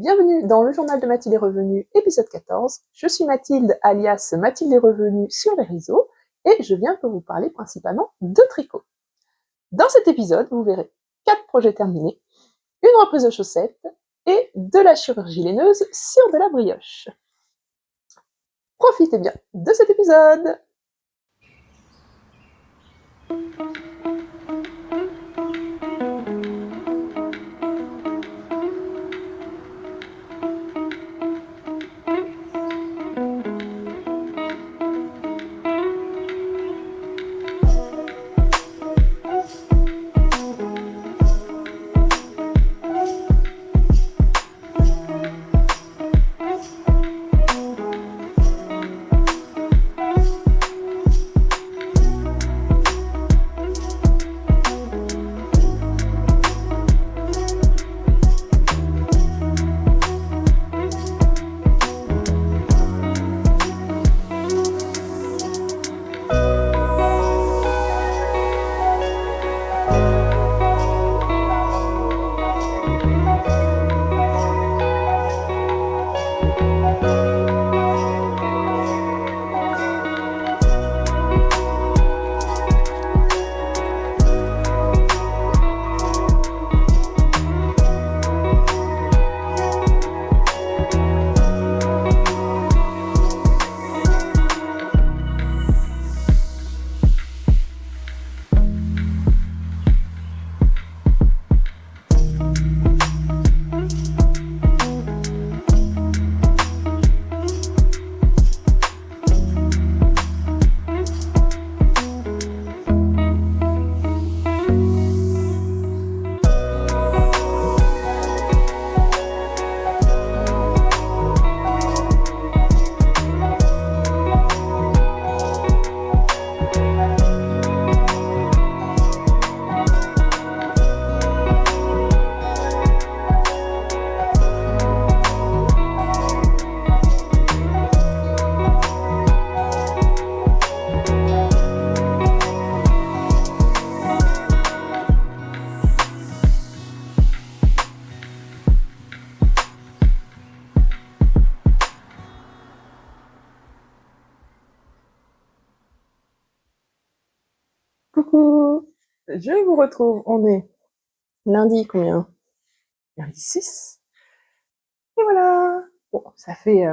Bienvenue dans le journal de Mathilde est revenue, épisode 14. Je suis Mathilde, alias Mathilde est revenue sur les réseaux, et je viens pour vous parler principalement de tricot. Dans cet épisode, vous verrez 4 projets terminés, une reprise de chaussettes et de la chirurgie laineuse sur de la brioche. Profitez bien de cet épisode! Coucou, je vous retrouve, on est lundi combien? Lundi 6. Et voilà. Bon, ça fait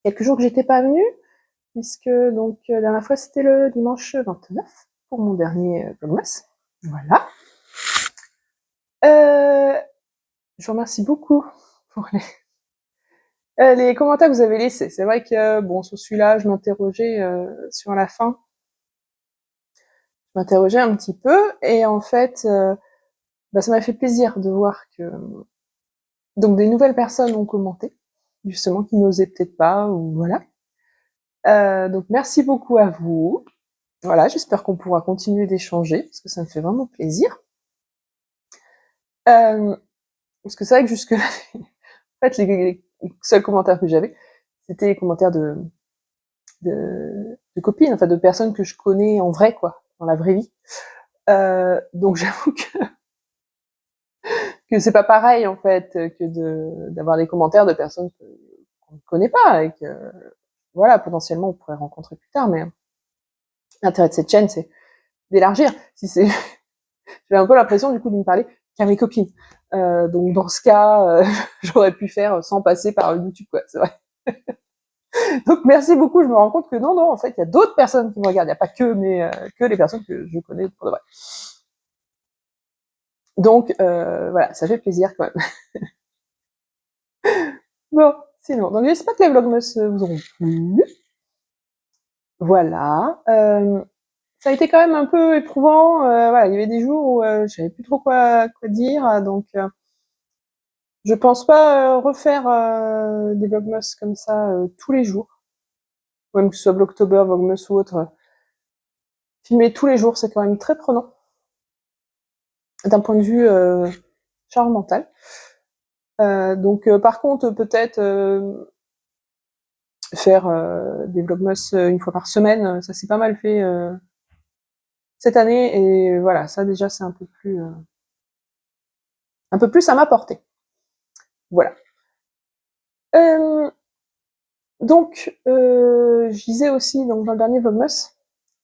quelques jours que j'étais pas venue, puisque donc la dernière fois c'était le dimanche 29 pour mon dernier vlogmas. Voilà. Je vous remercie beaucoup pour les commentaires que vous avez laissés. C'est vrai que bon, sur celui-là, je m'interrogeais sur la fin. Je m'interrogeais un petit peu, et en fait, ça m'a fait plaisir de voir que donc des nouvelles personnes ont commenté, justement, qui n'osaient peut-être pas, ou voilà. Donc merci beaucoup à vous. Voilà, j'espère qu'on pourra continuer d'échanger, parce que ça me fait vraiment plaisir. Parce que c'est vrai que jusque-là, en fait, les seuls commentaires que j'avais, c'était les commentaires de copines, enfin de personnes que je connais en vrai, quoi, dans la vraie vie. Donc j'avoue que c'est pas pareil, en fait, que d'avoir des commentaires de personnes qu'on ne connaît pas, et que, voilà, potentiellement on pourrait rencontrer plus tard, mais l'intérêt de cette chaîne, c'est d'élargir. Si c'est, j'ai un peu l'impression, du coup, de me parler qu'à mes copines. Donc dans ce cas, j'aurais pu faire sans passer par YouTube, quoi, c'est vrai. Donc merci beaucoup, je me rends compte que non, en fait, il y a d'autres personnes qui me regardent, il n'y a pas que les personnes que je connais pour de vrai. Donc voilà, ça fait plaisir quand même. Bon, sinon, donc j'espère que les vlogmas vous auront plu. Voilà. Ça a été quand même un peu éprouvant. Voilà, il y avait des jours où je savais plus trop quoi dire, donc je pense pas refaire des vlogmas comme ça tous les jours, même que ce soit Vlogtober, Vlogmas ou autre. Filmer tous les jours, c'est quand même très prenant d'un point de vue charge mentale. Donc par contre, peut-être faire des vlogmas une fois par semaine, ça s'est pas mal fait cette année, et voilà, ça déjà c'est un peu plus à ma portée. Voilà. Donc, je disais aussi donc, dans le dernier Vlogmas,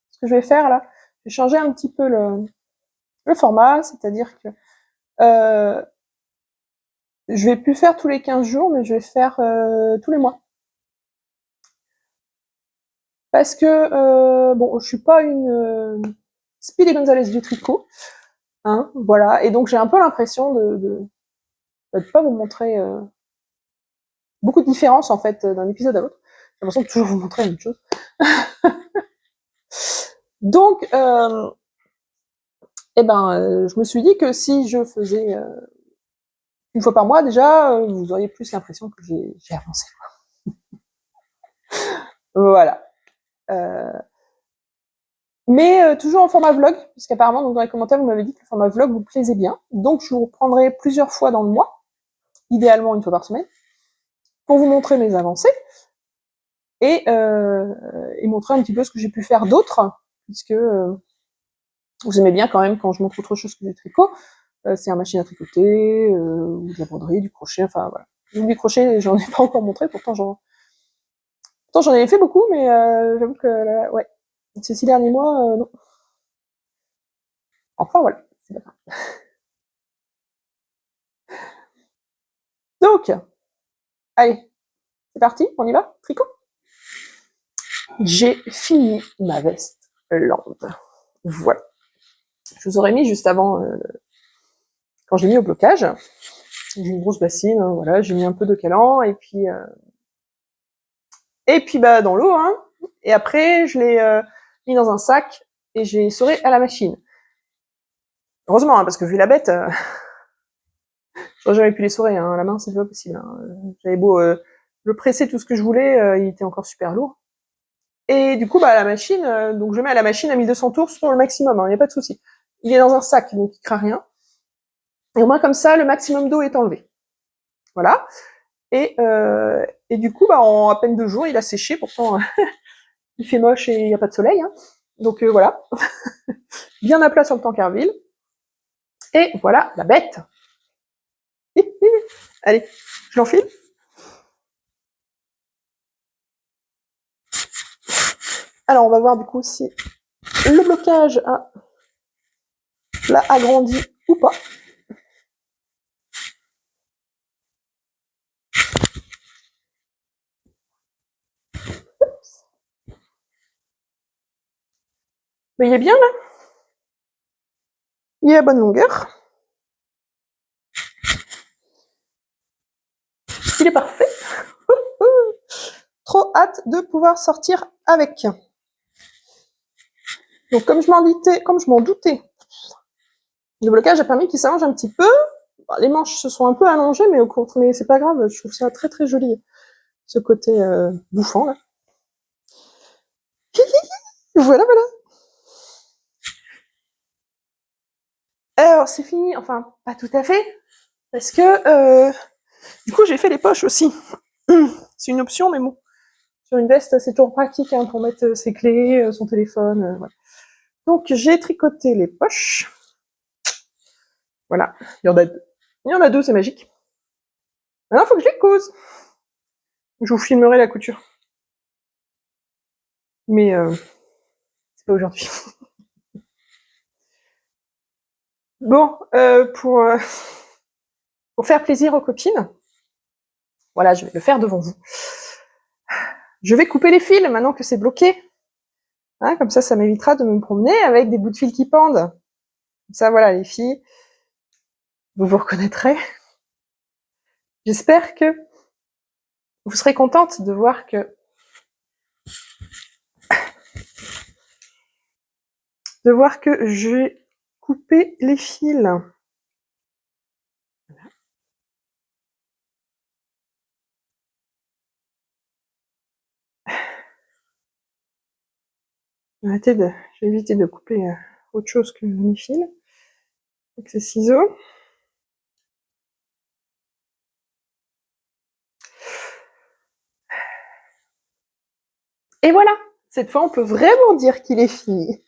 ce que je vais faire là, je vais changer un petit peu le format, c'est-à-dire que je vais plus faire tous les 15 jours, mais je vais faire tous les mois. Parce que, bon, je suis pas une Speedy Gonzalez du tricot, hein, voilà, et donc j'ai un peu l'impression de pas vous montrer beaucoup de différences, en fait, d'un épisode à l'autre. J'ai l'impression de toujours vous montrer la même chose. Donc, je me suis dit que si je faisais une fois par mois, déjà, vous auriez plus l'impression que j'ai avancé. Voilà. Mais toujours en format vlog, puisqu'apparemment, donc dans les commentaires, vous m'avez dit que le format vlog vous plaisait bien. Donc, je vous reprendrai plusieurs fois dans le mois, idéalement une fois par semaine, pour vous montrer mes avancées et montrer un petit peu ce que j'ai pu faire d'autre, puisque vous aimez bien quand même quand je montre autre chose que du tricot. C'est un machine à tricoter, ou de la broderie, du crochet, enfin voilà. Donc, du crochet, j'en ai pas encore montré, pourtant j'en ai fait beaucoup, mais j'avoue que là, ouais, ces 6 derniers mois, non. Enfin voilà, c'est pas grave. Donc, allez, c'est parti, on y va, tricot. J'ai fini ma veste lande. Voilà. Je vous aurais mis juste avant, quand j'ai mis au blocage, j'ai une grosse bassine, hein, voilà, j'ai mis un peu de calan, et puis bah dans l'eau, hein, et après je l'ai mis dans un sac, et j'ai essoré à la machine. Heureusement, hein, parce que vu la bête, j'aurais jamais pu l'essorer, hein, à la main, c'est pas possible. Hein. J'avais beau le presser tout ce que je voulais, il était encore super lourd. Et du coup, bah, la machine, donc je mets à la machine à 1200 tours sur le maximum, hein, y a pas de souci. Il est dans un sac, donc il craint rien. Et au moins comme ça, le maximum d'eau est enlevé. Voilà. Et du coup, bah, en à peine 2 jours, il a séché. Pourtant, il fait moche et il n'y a pas de soleil. Hein. Donc voilà. Bien à plat sur le Tankerville. Et voilà la bête. Allez, je l'enfile. Alors, on va voir du coup si le blocage l'a agrandi ou pas. Mais il est bien là. Il est à bonne longueur. Il est parfait. Trop hâte de pouvoir sortir avec. Donc comme je m'en doutais, le blocage a permis qu'il s'allonge un petit peu. Les manches se sont un peu allongées, mais c'est pas grave, je trouve ça très très joli, ce côté bouffant là. Voilà, voilà. Alors c'est fini, enfin pas tout à fait, parce que du coup j'ai fait les poches aussi. C'est une option, mais bon, sur une veste c'est toujours pratique hein, pour mettre ses clés, son téléphone, voilà. Donc j'ai tricoté les poches. Voilà, il y en a deux, c'est magique. Maintenant il faut que je les cose. Je vous filmerai la couture. Mais c'est pas aujourd'hui. Bon, pour faire plaisir aux copines, voilà, je vais le faire devant vous. Je vais couper les fils maintenant que c'est bloqué. Hein, comme ça m'évitera de me promener avec des bouts de fil qui pendent. Comme ça, voilà, les filles, vous vous reconnaîtrez. J'espère que vous serez contentes de voir que j'ai coupé les fils. Je vais éviter de couper autre chose que mes fils avec ces ciseaux. Et voilà, cette fois on peut vraiment dire qu'il est fini.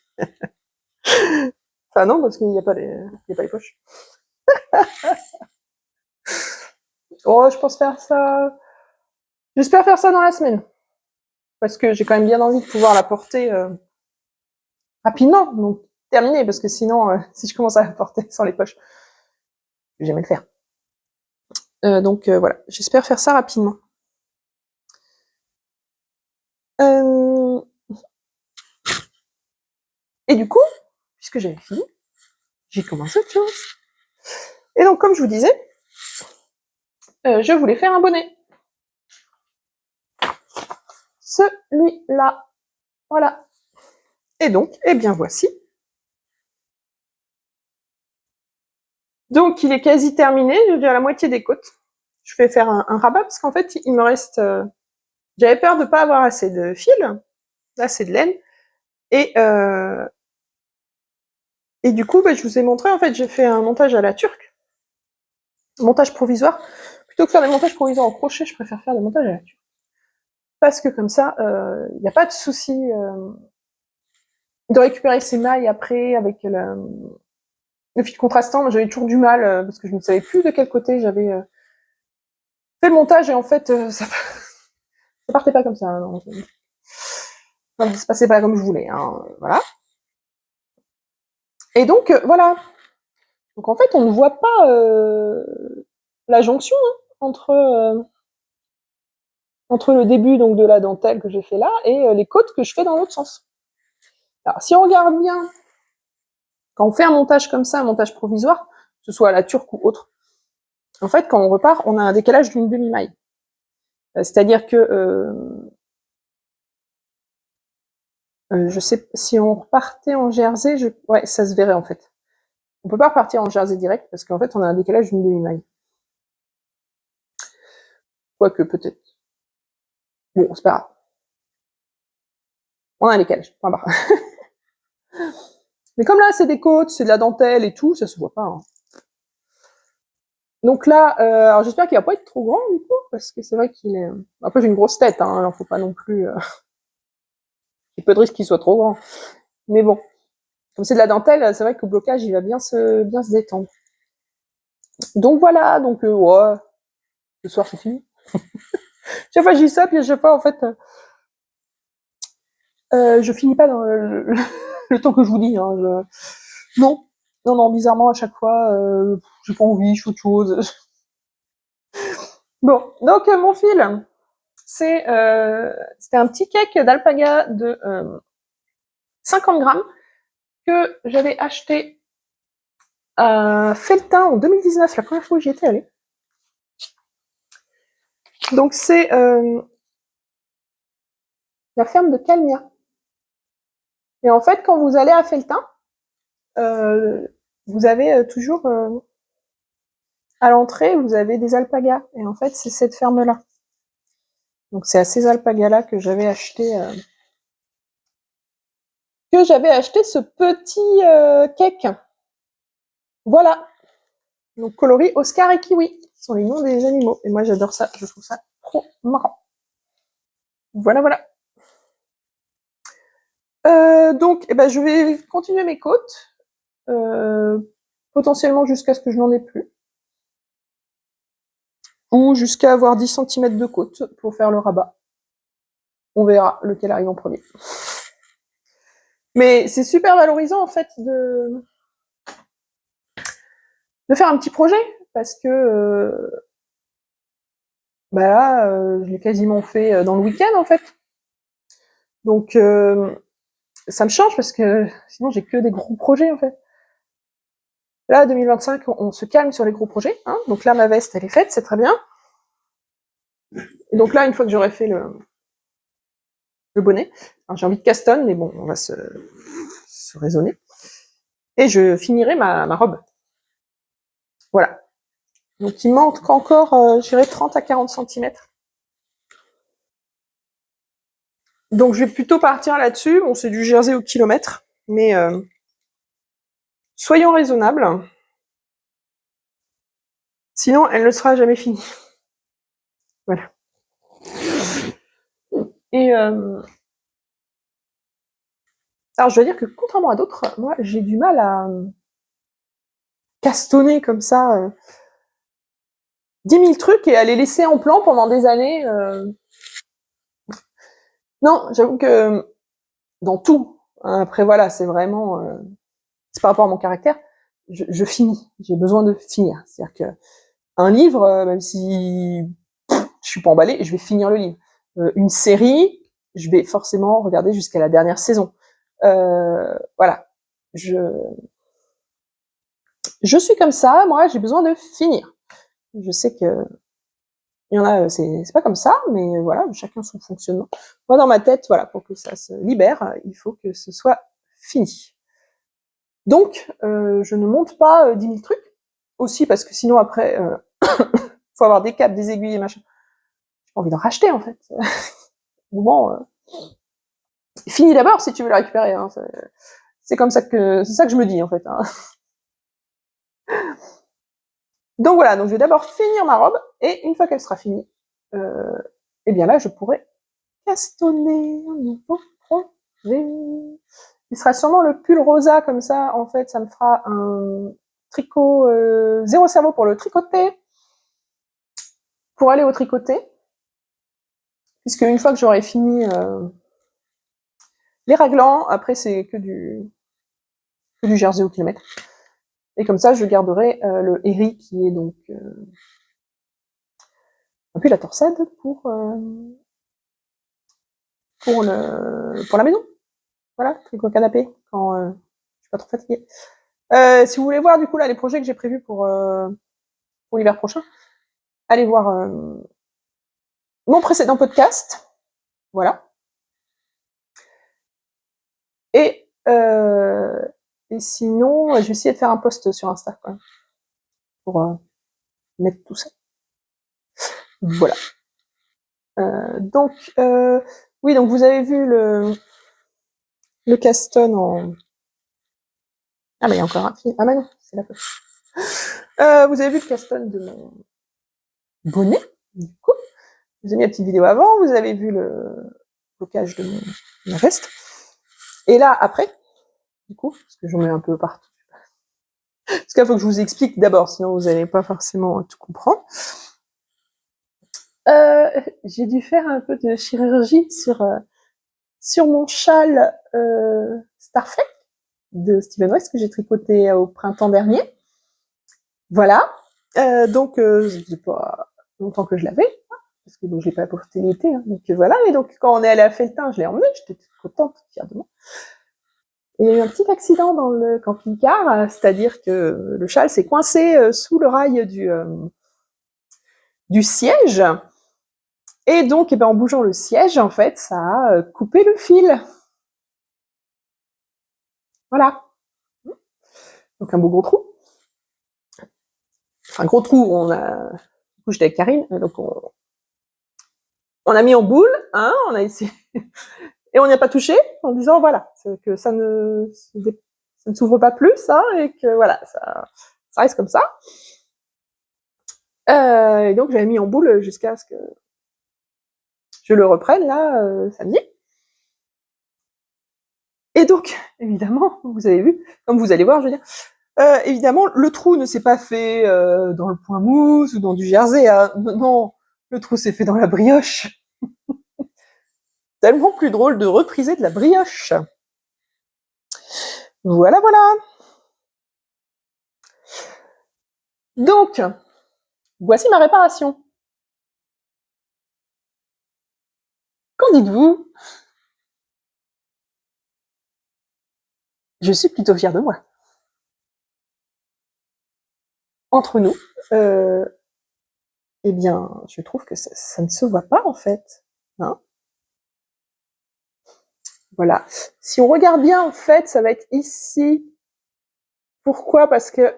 Enfin non, parce qu'il n'y a pas les poches. Oh, je pense faire ça... J'espère faire ça dans la semaine. Parce que j'ai quand même bien envie de pouvoir la porter rapidement. Donc, terminer, parce que sinon, si je commence à la porter sans les poches, je vais jamais le faire. Donc, voilà. J'espère faire ça rapidement. Et du coup, puisque j'avais fini, j'ai commencé autre chose. Et donc, comme je vous disais, je voulais faire un bonnet. Celui-là. Voilà. Et donc, eh bien voici. Donc, il est quasi terminé, je veux dire à la moitié des côtes. Je vais faire un rabat, parce qu'en fait, il me reste... J'avais peur de pas avoir assez de fil, assez de laine. Et du coup, je vous ai montré, en fait, j'ai fait un montage à la turque. Montage provisoire. Plutôt que faire des montages provisoires au crochet, je préfère faire des montages à la turque. Parce que comme ça, il n'y a pas de souci de récupérer ces mailles après avec le fil contrastant. J'avais toujours du mal, parce que je ne savais plus de quel côté j'avais fait le montage, et en fait, ça partait pas comme ça. Non. Ça se passait pas comme je voulais. Hein, voilà. Et donc, voilà. Donc en fait, on ne voit pas la jonction entre le début donc de la dentelle que j'ai fait là et les côtes que je fais dans l'autre sens. Alors, si on regarde bien, quand on fait un montage comme ça, un montage provisoire, que ce soit à la turque ou autre, en fait, quand on repart, on a un décalage d'une demi-maille. C'est-à-dire que, je sais, si on repartait en jersey, ouais, ça se verrait en fait. On peut pas repartir en jersey direct parce qu'en fait, on a un décalage d'une demi-maille. Quoique, peut-être. Bon, c'est pas grave. On a un décalage. Point barre. Mais comme là, c'est des côtes, c'est de la dentelle et tout, ça se voit pas. Hein. Donc là, alors j'espère qu'il va pas être trop grand du coup, parce que c'est vrai qu'il est... Après, j'ai une grosse tête, hein, alors faut pas non plus... Il y a peu de risque qu'il soit trop grand. Mais bon, comme c'est de la dentelle, c'est vrai que le blocage, il va bien se détendre. Donc voilà, donc ouais, ce soir c'est fini. Chaque fois je dis ça, puis à chaque fois en fait, je finis pas dans le temps que je vous dis. Hein, Non, non, bizarrement à chaque fois, j'ai pas envie, je fais autre chose. Bon, donc mon fil, c'était un petit cake d'alpaga de 50 grammes que j'avais acheté à Felletin en 2019, la première fois où j'y étais allée. Donc c'est la ferme de Calmia. Et en fait, quand vous allez à Felletin, vous avez toujours à l'entrée, vous avez des alpagas. Et en fait, c'est cette ferme-là. Donc c'est à ces alpagas-là que j'avais acheté ce petit cake. Voilà. Donc coloris Oscar et Kiwi, ce sont les noms des animaux. Et moi j'adore ça, je trouve ça trop marrant. Voilà, voilà. Donc, je vais continuer mes côtes, potentiellement jusqu'à ce que je n'en ai plus. Ou jusqu'à avoir 10 cm de côte pour faire le rabat. On verra lequel arrive en premier. Mais c'est super valorisant en fait de faire un petit projet, parce que là, je l'ai quasiment fait dans le week-end en fait. Donc ça me change parce que sinon j'ai que des gros projets en fait. Là, 2025, on se calme sur les gros projets. Hein. Donc là, ma veste, elle est faite, c'est très bien. Et donc là, une fois que j'aurai fait le bonnet, j'ai envie de castonne, mais bon, on va se raisonner. Et je finirai ma robe. Voilà. Donc il manque encore, je dirais, 30 à 40 cm. Donc je vais plutôt partir là-dessus. Bon, c'est du jersey au kilomètre, mais soyons raisonnables. Sinon, elle ne sera jamais finie. Voilà. Et alors, je dois dire que contrairement à d'autres, moi, j'ai du mal à castonner comme ça 10 000 trucs et à les laisser en plan pendant des années. Non, j'avoue que dans tout, hein, après voilà, c'est vraiment... c'est par rapport à mon caractère, je finis. J'ai besoin de finir. C'est-à-dire que un livre, même si je suis pas emballée, je vais finir le livre. Une série, je vais forcément regarder jusqu'à la dernière saison. Voilà. Je suis comme ça, moi, j'ai besoin de finir. Je sais que il y en a, c'est pas comme ça, mais voilà, chacun son fonctionnement. Moi, dans ma tête, voilà, pour que ça se libère, il faut que ce soit fini. Donc, je ne monte pas 10 000 trucs. Aussi parce que sinon, après, faut avoir des câbles, des aiguilles et machin. J'ai pas envie d'en racheter, en fait. Au moment, finis d'abord si tu veux la récupérer. Hein. C'est comme ça que, c'est ça que je me dis, en fait. Hein. Donc voilà, donc je vais d'abord finir ma robe, et une fois qu'elle sera finie, et bien là, je pourrai castonner un nouveau projet. Il sera sûrement le pull rosa, comme ça, en fait, ça me fera un tricot, zéro cerveau pour le tricoter, pour aller au tricoter, puisque une fois que j'aurai fini les raglans, après c'est que du jersey au kilomètre. Et comme ça, je garderai le Eri qui est donc un peu la torsade pour la maison. Voilà, tricot canapé quand je suis pas trop fatiguée. Si vous voulez voir du coup là les projets que j'ai prévus pour l'hiver prochain, allez voir mon précédent podcast. Voilà. Et sinon, je vais essayer de faire un post sur Insta quoi, pour mettre tout ça. Voilà. Donc, oui, donc vous avez vu le caston en... Ah, mais il y a encore un film. Ah, bah non, c'est la poche. Vous avez vu le caston de mon bonnet, du coup. Je vous ai mis la petite vidéo avant. Vous avez vu le blocage de ma veste. Et là, après, du coup, parce que j'en mets un peu partout. Parce qu'il faut que je vous explique d'abord, sinon vous n'allez pas forcément tout comprendre. J'ai dû faire un peu de chirurgie sur mon châle Starfleck de Steven West que j'ai tricoté au printemps dernier. Voilà. Donc, c'est pas longtemps que je l'avais, parce que donc, je l'ai pas porté l'été. Hein, donc voilà. Et donc, quand on est allé à Felletin, je l'ai emmené. J'étais toute contente, fière de moi. Et il y a eu un petit accident dans le camping-car, c'est-à-dire que le châle s'est coincé sous le rail du siège. Et donc, en bougeant le siège, en fait, ça a coupé le fil. Voilà. Donc un beau gros trou. Enfin, gros trou, du coup, j'étais avec Karine, donc on a mis en boule, hein, on a essayé, et on n'y a pas touché, en disant, voilà, que ça ne s'ouvre pas plus, hein, et que, voilà, ça reste comme ça. Et donc, j'avais mis en boule jusqu'à ce que je le reprenne, là, samedi. Et donc, évidemment, vous avez vu, comme vous allez voir, je veux dire, évidemment, le trou ne s'est pas fait dans le point mousse ou dans du jersey. Hein. Non, le trou s'est fait dans la brioche. Tellement plus drôle de repriser de la brioche. Voilà, voilà. Donc, voici ma réparation. Qu'en dites-vous? Je suis plutôt fière de moi. Entre nous, eh bien, je trouve que ça ne se voit pas, en fait. Hein, voilà. Si on regarde bien, en fait, ça va être ici. Pourquoi? Parce que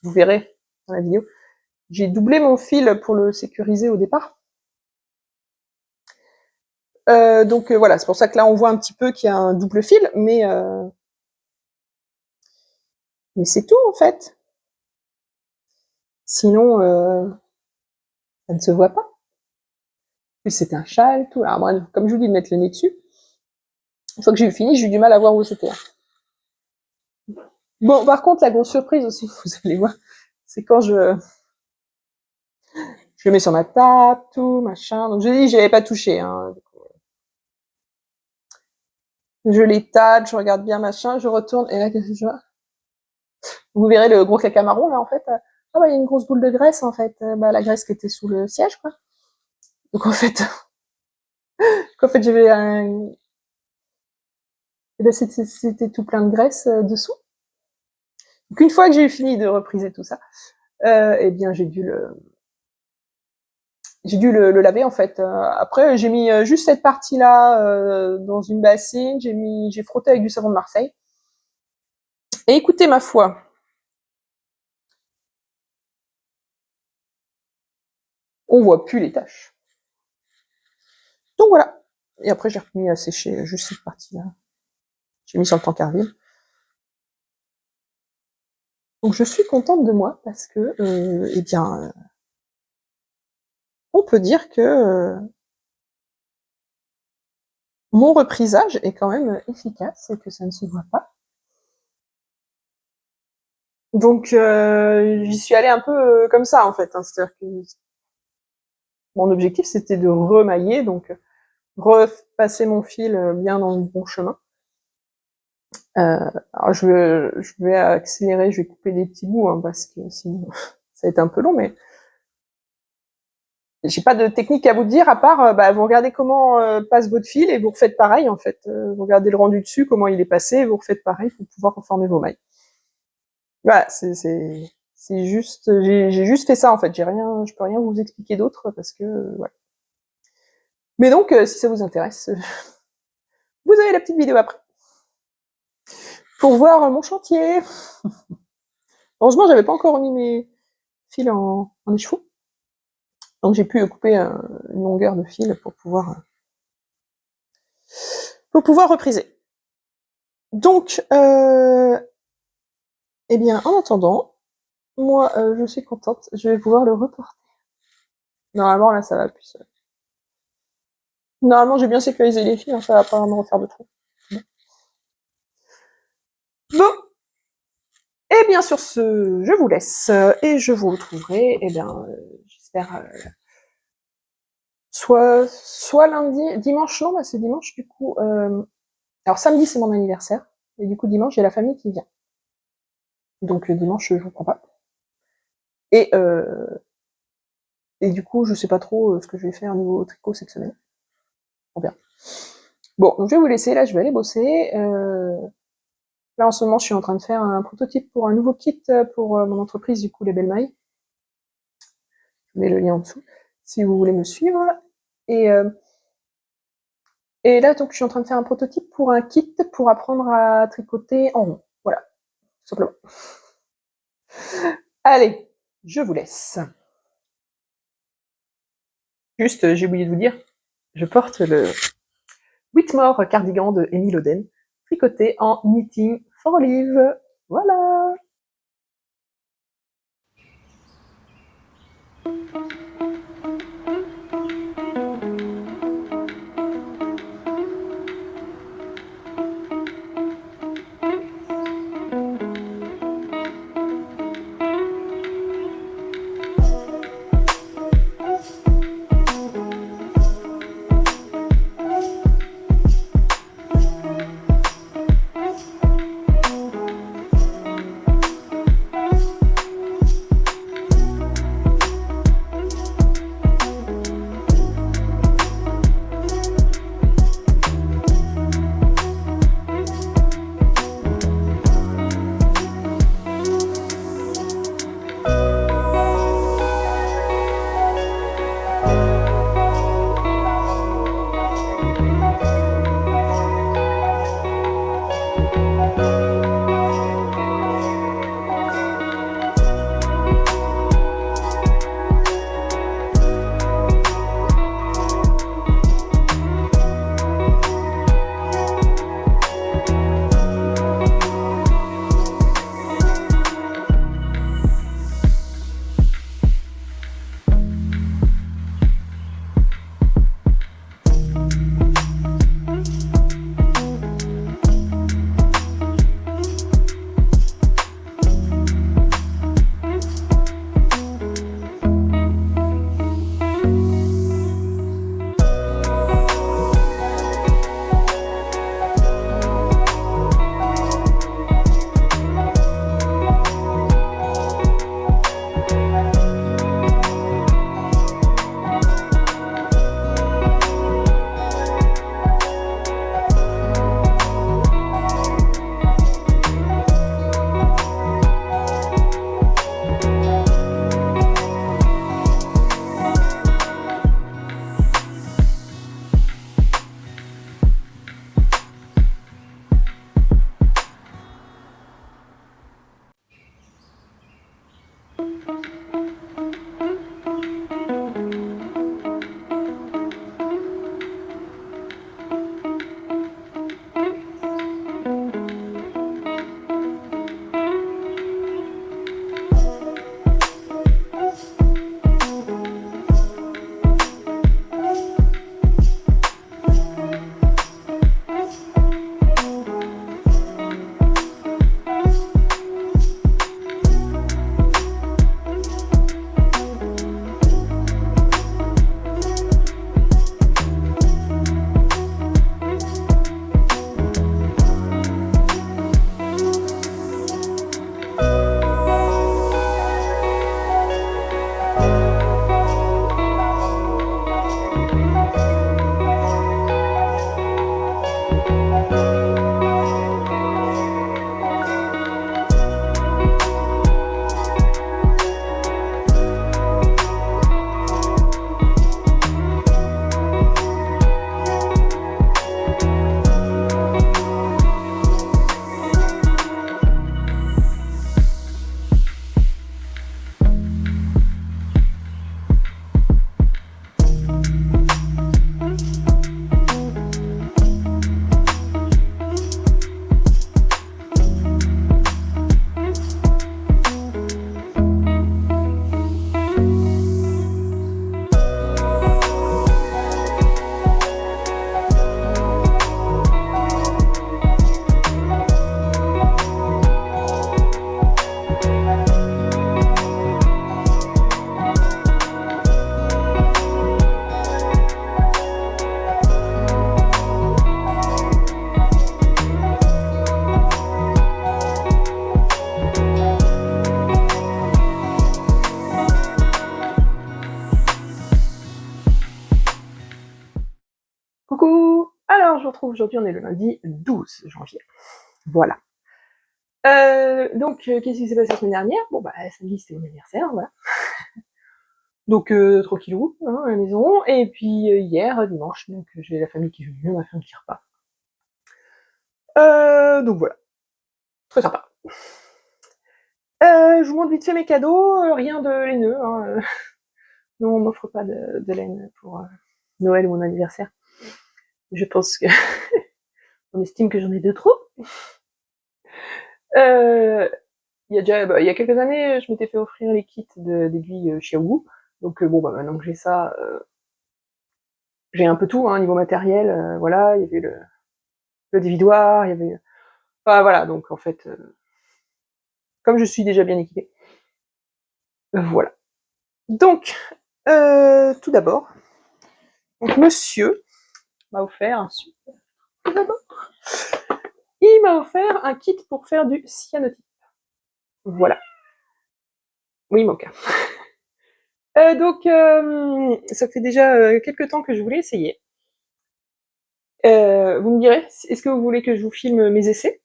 vous verrez dans la vidéo, j'ai doublé mon fil pour le sécuriser au départ. Donc voilà, c'est pour ça que là on voit un petit peu qu'il y a un double fil, mais c'est tout en fait. Sinon, ça ne se voit pas. Puis c'est un châle, tout. Alors moi, comme je vous dis de mettre le nez dessus, une fois que j'ai eu fini, j'ai eu du mal à voir où c'était. Bon, par contre, la grosse surprise aussi, vous allez voir, c'est quand je le mets sur ma table, tout, machin. Donc, j'ai dit, j'y avais pas touché, hein. Je les tâte, je regarde bien, machin, je retourne, et là, qu'est-ce que je vois? Vous verrez le gros caca marron, là, en fait. Ah, bah, il y a une grosse boule de graisse, en fait. Bah, la graisse qui était sous le siège, quoi. Donc, en fait, j'avais un, et ben, c'était tout plein de graisse dessous. Donc, une fois que j'ai fini de repriser tout ça, eh bien, j'ai dû le laver, en fait. Après, j'ai mis juste cette partie-là dans une bassine, j'ai frotté avec du savon de Marseille. Et écoutez, ma foi, on voit plus les taches. Donc voilà. Et après, j'ai remis à sécher juste cette partie-là. J'ai mis sur le Tancarville. Donc je suis contente de moi parce que, eh bien, on peut dire que mon reprisage est quand même efficace et que ça ne se voit pas. Donc j'y suis allée un peu comme ça, en fait. Hein. C'est-à-dire que mon objectif, c'était de remailler, donc repasser mon fil bien dans le bon chemin. Alors je vais accélérer, je vais couper des petits bouts, hein, parce que sinon ça va être un peu long, mais j'ai pas de technique à vous dire à part, bah, vous regardez comment passe votre fil et vous refaites pareil, en fait. Vous regardez le rendu dessus, comment il est passé, et vous refaites pareil pour pouvoir reformer vos mailles. Voilà, c'est juste, j'ai juste fait ça, en fait. Je peux rien vous expliquer d'autre parce que, ouais. Mais donc, si ça vous intéresse, vous avez la petite vidéo après. Pour voir mon chantier. Heureusement, j'avais pas encore mis mes fils en écheveau. Donc j'ai pu couper une longueur de fil pour pouvoir repriser. Donc, eh bien, en attendant, moi, je suis contente. Je vais pouvoir le reporter. Normalement, là, ça va plus. Normalement, j'ai bien sécurisé les fils, hein, ça va pas me refaire de trous. Bon. Et bien, sur ce, je vous laisse et je vous retrouverai, eh bien, j'espère, soit lundi, dimanche, non, bah, c'est dimanche, du coup. Alors, samedi, c'est mon anniversaire, et du coup, dimanche, j'ai la famille qui vient. Donc, dimanche, je vous prends pas. Et du coup, je sais pas trop ce que je vais faire au niveau tricot cette semaine. On verra. Bon, donc je vais vous laisser, là, je vais aller bosser. Là, en ce moment, je suis en train de faire un prototype pour un nouveau kit pour mon entreprise, du coup, les Belles Mailles. Je mets le lien en dessous, si vous voulez me suivre. Et là, donc, je suis en train de faire un prototype pour un kit pour apprendre à tricoter en rond. Voilà, tout simplement. Allez, je vous laisse. Juste, j'ai oublié de vous dire, je porte le Whitmore cardigan de Emile Oden, tricoté en knitting for olive. Voilà. Coucou! Alors, je vous retrouve aujourd'hui, on est le lundi 12 janvier. Voilà. Donc, qu'est-ce qui s'est passé la semaine dernière? Bon, bah, samedi, c'était mon anniversaire, voilà. Donc, tranquillou, hein, à la maison. Et puis, hier, dimanche, donc, j'ai la famille qui est venue, on a fait un petit repas. Donc voilà. Très sympa. Je vous montre vite fait mes cadeaux, rien de laineux, hein. Non, on m'offre pas de laine pour Noël ou mon anniversaire. Je pense que on estime que j'en ai de trop. Il y a quelques années, je m'étais fait offrir les kits d'aiguilles Xiaowu. Donc bon, bah maintenant que j'ai ça, j'ai un peu tout, hein, niveau matériel. Voilà, il y avait le dévidoir, il y avait... Enfin voilà, donc en fait, comme je suis déjà bien équipée. Voilà. Donc, tout d'abord, donc monsieur m'a offert un super... Tout d'abord, il m'a offert un kit pour faire du cyanotype. Voilà. Oui, mon cas. Donc, ça fait déjà quelques temps que je voulais essayer. Vous me direz, est-ce que vous voulez que je vous filme mes essais?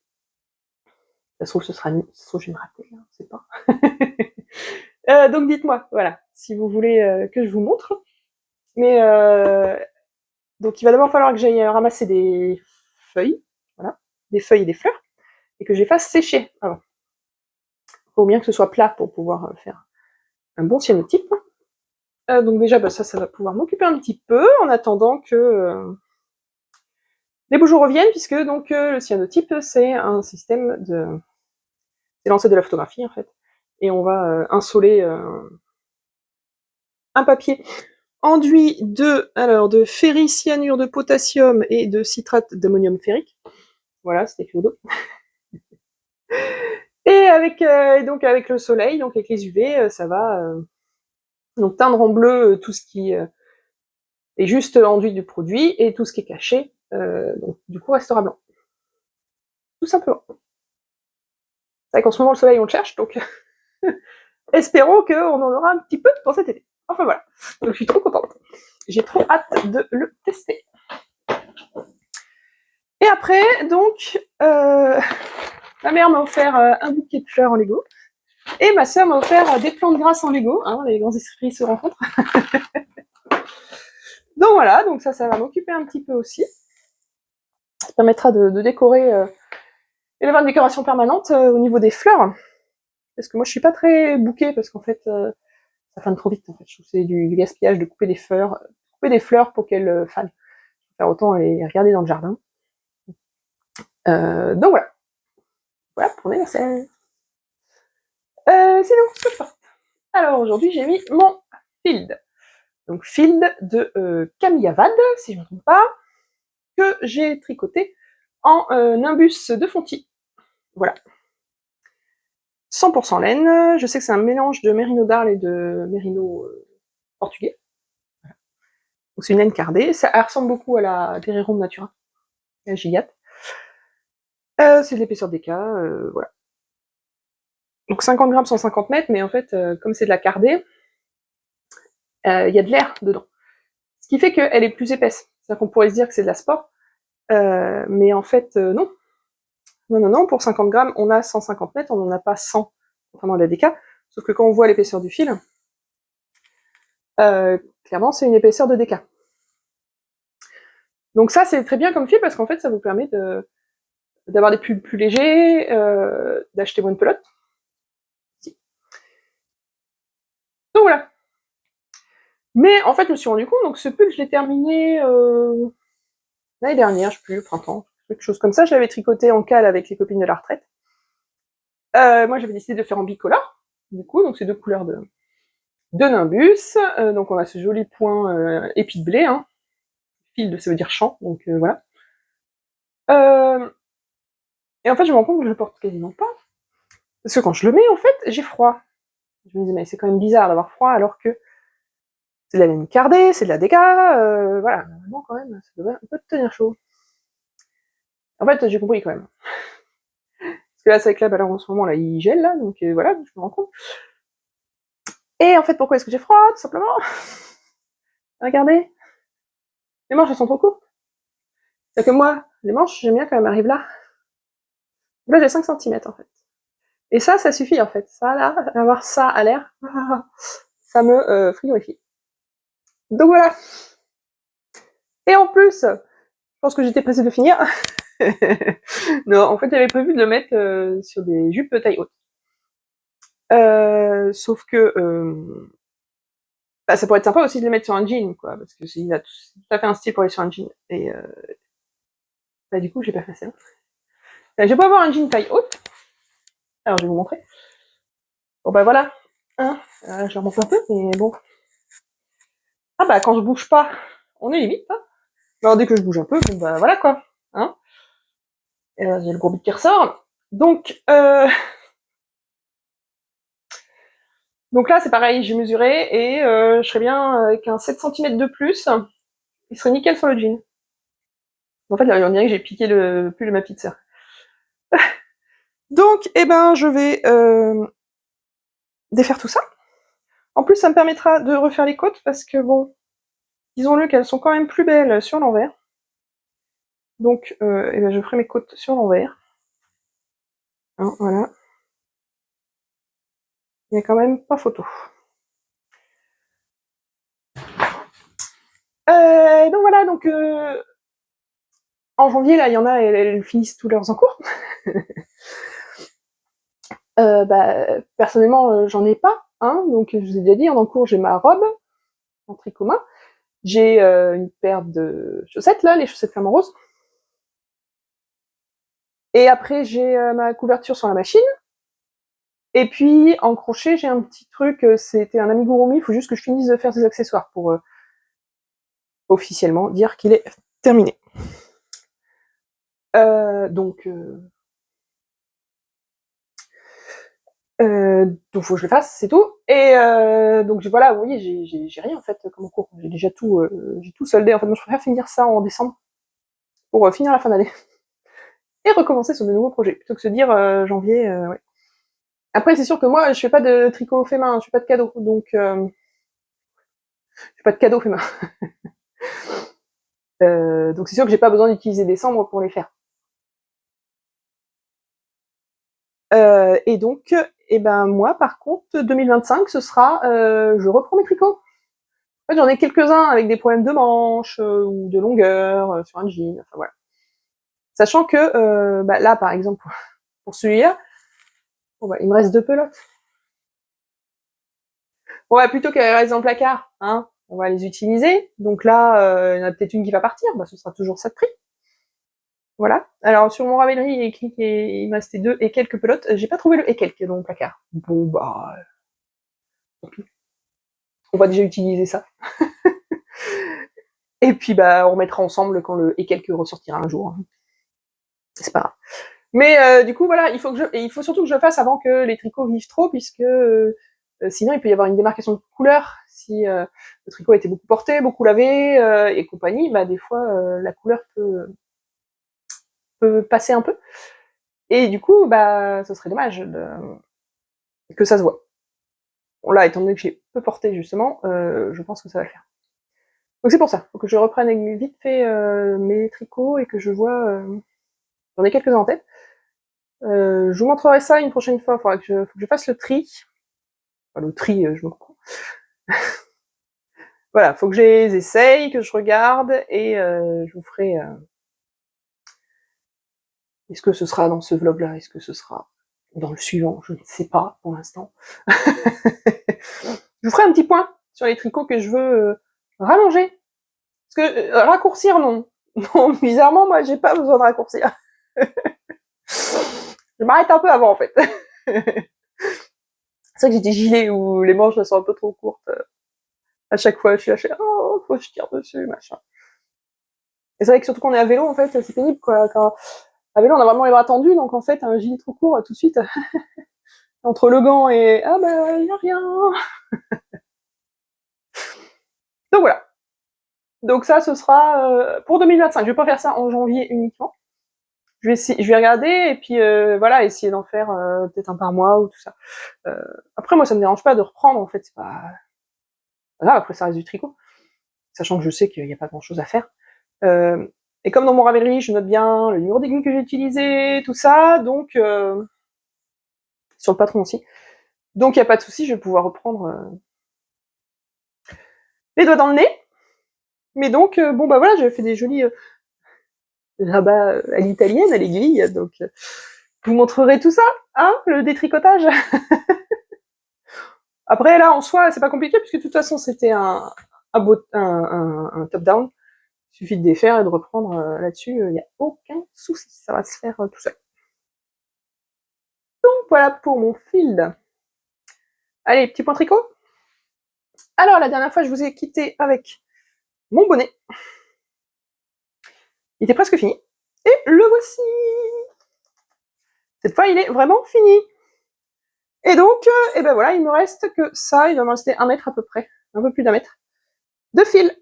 Ça se trouve, ça se trouve, je vais me rater, hein, je sais pas. Donc dites-moi, voilà, si vous voulez que je vous montre. Mais donc il va d'abord falloir que j'aille ramasser des feuilles, voilà, des feuilles et des fleurs, et que je les fasse sécher avant. Il faut bien que ce soit plat pour pouvoir faire un bon cyanotype. Donc déjà, bah, ça va pouvoir m'occuper un petit peu en attendant que les beaux jours reviennent, puisque donc le cyanotype, c'est un système de... C'est lancé de la photographie, en fait. Et on va insoler un papier enduit de ferricyanure de potassium et de citrate d'ammonium ferrique. Voilà, c'était écrit au dos. Et donc avec le soleil, donc avec les UV, ça va donc teindre en bleu tout ce qui est juste enduit du produit, et tout ce qui est caché, donc du coup restera blanc. Tout simplement. C'est vrai qu'en ce moment le soleil on le cherche, donc espérons qu'on en aura un petit peu pour cet été. Enfin voilà, donc je suis trop contente. J'ai trop hâte de le tester. Et après, donc, ma mère m'a offert un bouquet de fleurs en Lego, et ma sœur m'a offert des plantes grasses en Lego, hein, les grands esprits se rencontrent. Donc voilà, donc ça va m'occuper un petit peu aussi. Ça permettra de décorer, et d'avoir une décoration permanente au niveau des fleurs. parce que moi je suis pas très bouquet, parce qu'en fait ça fane trop vite en fait. Je trouve que c'est du gaspillage de couper des fleurs pour qu'elles fanent. Faire autant les regarder dans le jardin. Donc voilà pour l'anniversaire. Sinon, ce que je porte. Alors aujourd'hui j'ai mis mon Field. Donc Field de Camille Avad, si je ne me trompe pas, que j'ai tricoté en nimbus de Fonty. Voilà. 100% laine. Je sais que c'est un mélange de mérino d'Arles et de mérino portugais. Voilà. Donc c'est une laine cardée. Ça ressemble beaucoup à la Terrerum Natura, la Gigate. C'est de l'épaisseur des cas, voilà. Donc 50 grammes, 150 mètres, mais en fait, comme c'est de la cardée, il y a de l'air dedans. Ce qui fait qu'elle est plus épaisse. C'est-à-dire qu'on pourrait se dire que c'est de la sport, mais en fait, non. Non, pour 50 grammes, on a 150 mètres, on n'en a pas 100, contrairement à la DK. Sauf que quand on voit l'épaisseur du fil, clairement, c'est une épaisseur de DK. Donc ça, c'est très bien comme fil, parce qu'en fait, ça vous permet d'avoir des pulls plus légers, d'acheter moins de pelote. Donc voilà. Mais en fait, je me suis rendu compte, donc ce pull, je l'ai terminé l'année dernière, je sais plus, au printemps, quelque chose comme ça. Je l'avais tricoté en cale avec les copines de la retraite. Moi, j'avais décidé de faire en bicolore, du coup, donc c'est 2 couleurs de nimbus. Donc on a ce joli point épi de blé, hein. Field, ça veut dire champ, donc voilà. Et en fait, je me rends compte que je le porte quasiment pas. Parce que quand je le mets, en fait, j'ai froid. Je me disais, mais c'est quand même bizarre d'avoir froid alors que c'est de la laine cardée, c'est de la DK, voilà, normalement quand même, ça devrait un peu tenir chaud. En fait, j'ai compris quand même. Parce que là, c'est avec la balance en ce moment, là, il gèle, là, donc voilà, je me rends compte. Et en fait, pourquoi est-ce que j'ai froid, tout simplement? Regardez. Les manches, elles sont trop courtes. C'est-à-dire que moi, les manches, j'aime bien quand elles m'arrivent là. Là, j'ai 5 cm, en fait. Et ça suffit, en fait. Ça, là, avoir ça à l'air, ça me frigorifie. Donc voilà. Et en plus, je pense que j'étais pressée de finir. Non, en fait, j'avais prévu de le mettre sur des jupes taille haute. Sauf que bah, ça pourrait être sympa aussi de le mettre sur un jean, quoi, parce que il a tout à fait un style pour aller sur un jean. Et bah, du coup, j'ai pas fait ça. Je vais pas avoir un jean taille haute. Alors, je vais vous montrer. Bon, bah voilà. Hein, je remonte un peu, mais bon. Ah bah, quand je bouge pas, on est limite. Hein. Alors, dès que je bouge un peu, bon bah voilà, quoi. Hein. Et là, j'ai le gros bit qui ressort. Donc là, c'est pareil, j'ai mesuré et je serais bien avec un 7 cm de plus. Il serait nickel sur le jean. En fait, là, on dirait que j'ai piqué le pull de ma petite sœur. Donc, eh ben, je vais défaire tout ça. En plus, ça me permettra de refaire les côtes parce que, bon, disons-le qu'elles sont quand même plus belles sur l'envers. Donc, eh ben, je ferai mes côtes sur l'envers. Hein, voilà. Il n'y a quand même pas photo. Donc voilà, donc en janvier, là, il y en a, elles finissent tous leurs encours. Bah, personnellement, j'en ai pas, hein, donc je vous ai déjà dit, en encours, j'ai ma robe en tricot main, j'ai une paire de chaussettes, là, les chaussettes flamant rose, et après, j'ai ma couverture sur la machine, et puis, en crochet, j'ai un petit truc, c'était un amigurumi, il faut juste que je finisse de faire ses accessoires pour officiellement dire qu'il est terminé. Donc faut que je le fasse, c'est tout. Et donc voilà, vous voyez, j'ai rien en fait comme cours. J'ai déjà j'ai tout soldé. En fait, moi je préfère finir ça en décembre pour finir la fin d'année et recommencer sur de nouveaux projets plutôt que se dire janvier. Ouais. Après, c'est sûr que moi, je fais pas de tricot fait main, je fais pas de cadeaux, donc je fais pas de cadeaux fait main. Donc c'est sûr que j'ai pas besoin d'utiliser décembre pour les faire. Et donc, eh ben moi, par contre, 2025, ce sera, je reprends mes tricots. En fait, j'en ai quelques-uns avec des problèmes de manches ou de longueur sur un jean. Enfin, voilà. Sachant que bah, là, par exemple, pour celui-là, Bon, bah, il me reste 2 pelotes. Bon, bah, plutôt qu'elles restent dans le placard, hein, on va les utiliser. Donc là, il y en a peut-être une qui va partir, bah, ce sera toujours ça de prix. Voilà. Alors, sur mon Ravelry, il est écrit qu'il me restait 2 et quelques pelotes. J'ai pas trouvé le et quelques dans mon placard. Bon, bah, on va déjà utiliser ça. Et puis, bah, on remettra ensemble quand le et quelques ressortira un jour. C'est pas grave. Mais du coup, voilà, il faut surtout que je le fasse avant que les tricots vivent trop, puisque sinon il peut y avoir une démarcation de couleur. Si le tricot a été beaucoup porté, beaucoup lavé et compagnie, bah des fois la couleur peut passer un peu. Et du coup, bah ce serait dommage que ça se voit. Bon, là, étant donné que j'ai peu porté justement, je pense que ça va le faire. Donc c'est pour ça, faut que je reprenne vite fait mes tricots et que je vois. J'en ai quelques-uns en tête. Je vous montrerai ça une prochaine fois. Faut que je fasse le tri. Enfin, le tri, je me comprends. Voilà, faut que je les essaye, que je regarde, et je vous ferai... Est-ce que ce sera dans ce vlog-là? Est-ce que ce sera dans le suivant? Je ne sais pas, pour l'instant. Je vous ferai un petit point sur les tricots que je veux rallonger. Parce que raccourcir, non. Non, bizarrement, moi, j'ai pas besoin de raccourcir. Je m'arrête un peu avant, en fait. C'est vrai que j'ai des gilets où les manches sont un peu trop courtes. À chaque fois, je suis lâchée, oh, faut que je tire dessus, machin. Et c'est vrai que surtout quand on est à vélo, en fait, c'est pénible, quoi. Quand, à vélo, on a vraiment les bras tendus, donc en fait, un gilet trop court, tout de suite, entre le gant et ah bah, y a rien. Donc voilà. Donc ça, ce sera pour 2025. Je vais pas faire ça en janvier uniquement. Je vais regarder et puis voilà, essayer d'en faire peut-être un par mois ou tout ça. Après, moi, ça me dérange pas de reprendre. En fait, c'est pas grave. Après, ça reste du tricot, sachant que je sais qu'il n'y a pas grand-chose à faire. Et comme dans mon Ravelry, je note bien le numéro d'aiguille que j'ai utilisé, tout ça, donc sur le patron aussi. Donc il n'y a pas de souci, je vais pouvoir reprendre les doigts dans le nez. Mais donc, bon bah voilà, j'avais fait des jolis rabats à l'italienne, à l'aiguille, donc je vous montrerai tout ça, hein, le détricotage. Après là, en soi, c'est pas compliqué, puisque de toute façon, c'était un top-down. Il suffit de défaire et de reprendre là-dessus, il n'y a aucun souci, ça va se faire tout seul. Donc voilà pour mon fil. Allez, petit point tricot. Alors, la dernière fois, je vous ai quitté avec mon bonnet. Il était presque fini. Et le voici. Cette fois, il est vraiment fini. Et donc, et ben voilà, il me reste que ça. Il va me rester 1 mètre à peu près, un peu plus d'1 mètre, de fil.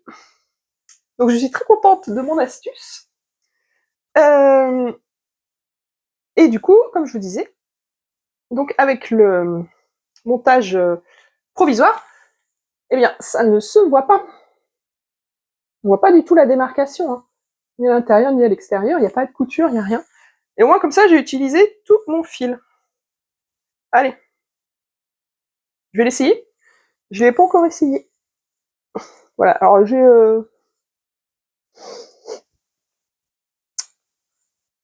Donc, je suis très contente de mon astuce. Et du coup, comme je vous disais, donc avec le montage provisoire, eh bien, ça ne se voit pas. On voit pas du tout la démarcation, hein. Ni à l'intérieur, ni à l'extérieur. Il n'y a pas de couture, il n'y a rien. Et au moins, comme ça, j'ai utilisé tout mon fil. Allez, je vais l'essayer. Je l'ai pas encore essayé. Voilà, alors j'ai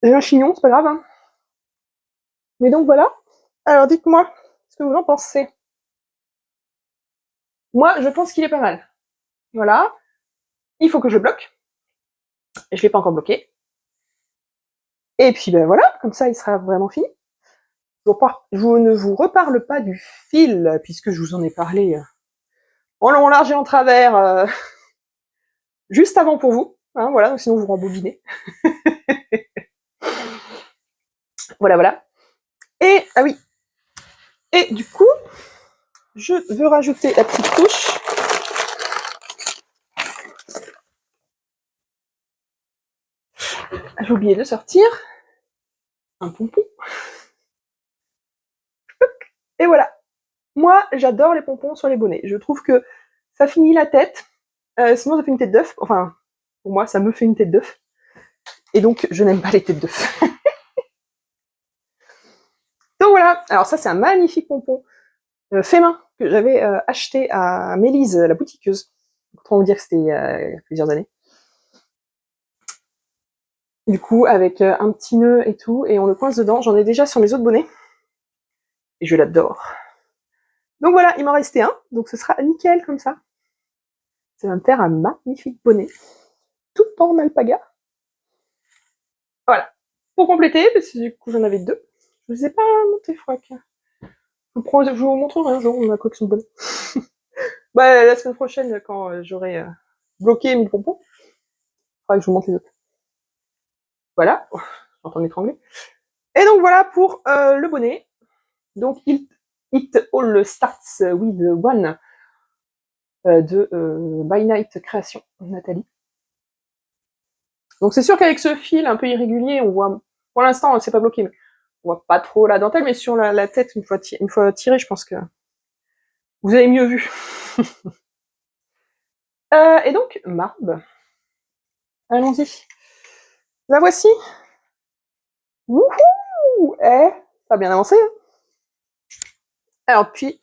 un chignon, c'est pas grave, hein. Mais donc voilà. Alors dites-moi ce que vous en pensez. Moi, je pense qu'il est pas mal. Voilà. Il faut que je bloque. Je l'ai pas encore bloqué. Et puis ben voilà, comme ça il sera vraiment fini. Je ne vous reparle pas du fil, puisque je vous en ai parlé en long, en large et en travers juste avant pour vous. Hein, voilà, sinon vous rembobinez. Voilà, voilà. Et, ah oui. Et du coup, je veux rajouter la petite touche. J'ai oublié de sortir un pompon. Et voilà. Moi, j'adore les pompons sur les bonnets. Je trouve que ça finit la tête. Sinon, ça fait une tête d'œuf. Enfin, pour moi, ça me fait une tête d'œuf. Et donc, je n'aime pas les têtes d'œuf. Donc voilà. Alors ça, c'est un magnifique pompon fait main que j'avais acheté à Mélise, la boutiqueuse. Autant vous dire que c'était il y a plusieurs années. Du coup, avec un petit nœud et tout, et on le coince dedans. J'en ai déjà sur mes autres bonnets. Et je l'adore. Donc voilà, il m'en restait un, donc ce sera nickel comme ça. Ça va me faire un magnifique bonnet, tout en alpaga. Voilà. Pour compléter, parce que du coup j'en avais deux. Je ne les ai pas montés, froc. Je vous montrerai un jour ma collection de bonnets. Bah, la semaine prochaine, quand j'aurai bloqué mes pompons, il faudra que je vous montre les autres. Voilà, j'entends m'étrangler. Et donc voilà pour le bonnet. Donc It All Starts with One de By Night Création, Nathalie. Donc c'est sûr qu'avec ce fil un peu irrégulier, on voit, pour l'instant c'est pas bloqué, mais on voit pas trop la dentelle, mais sur la tête, une fois tiré, je pense que vous avez mieux vu. Et donc, marbre. Allons-y. La voici. Wouhou! Ça a bien avancé. Hein. Alors, puis,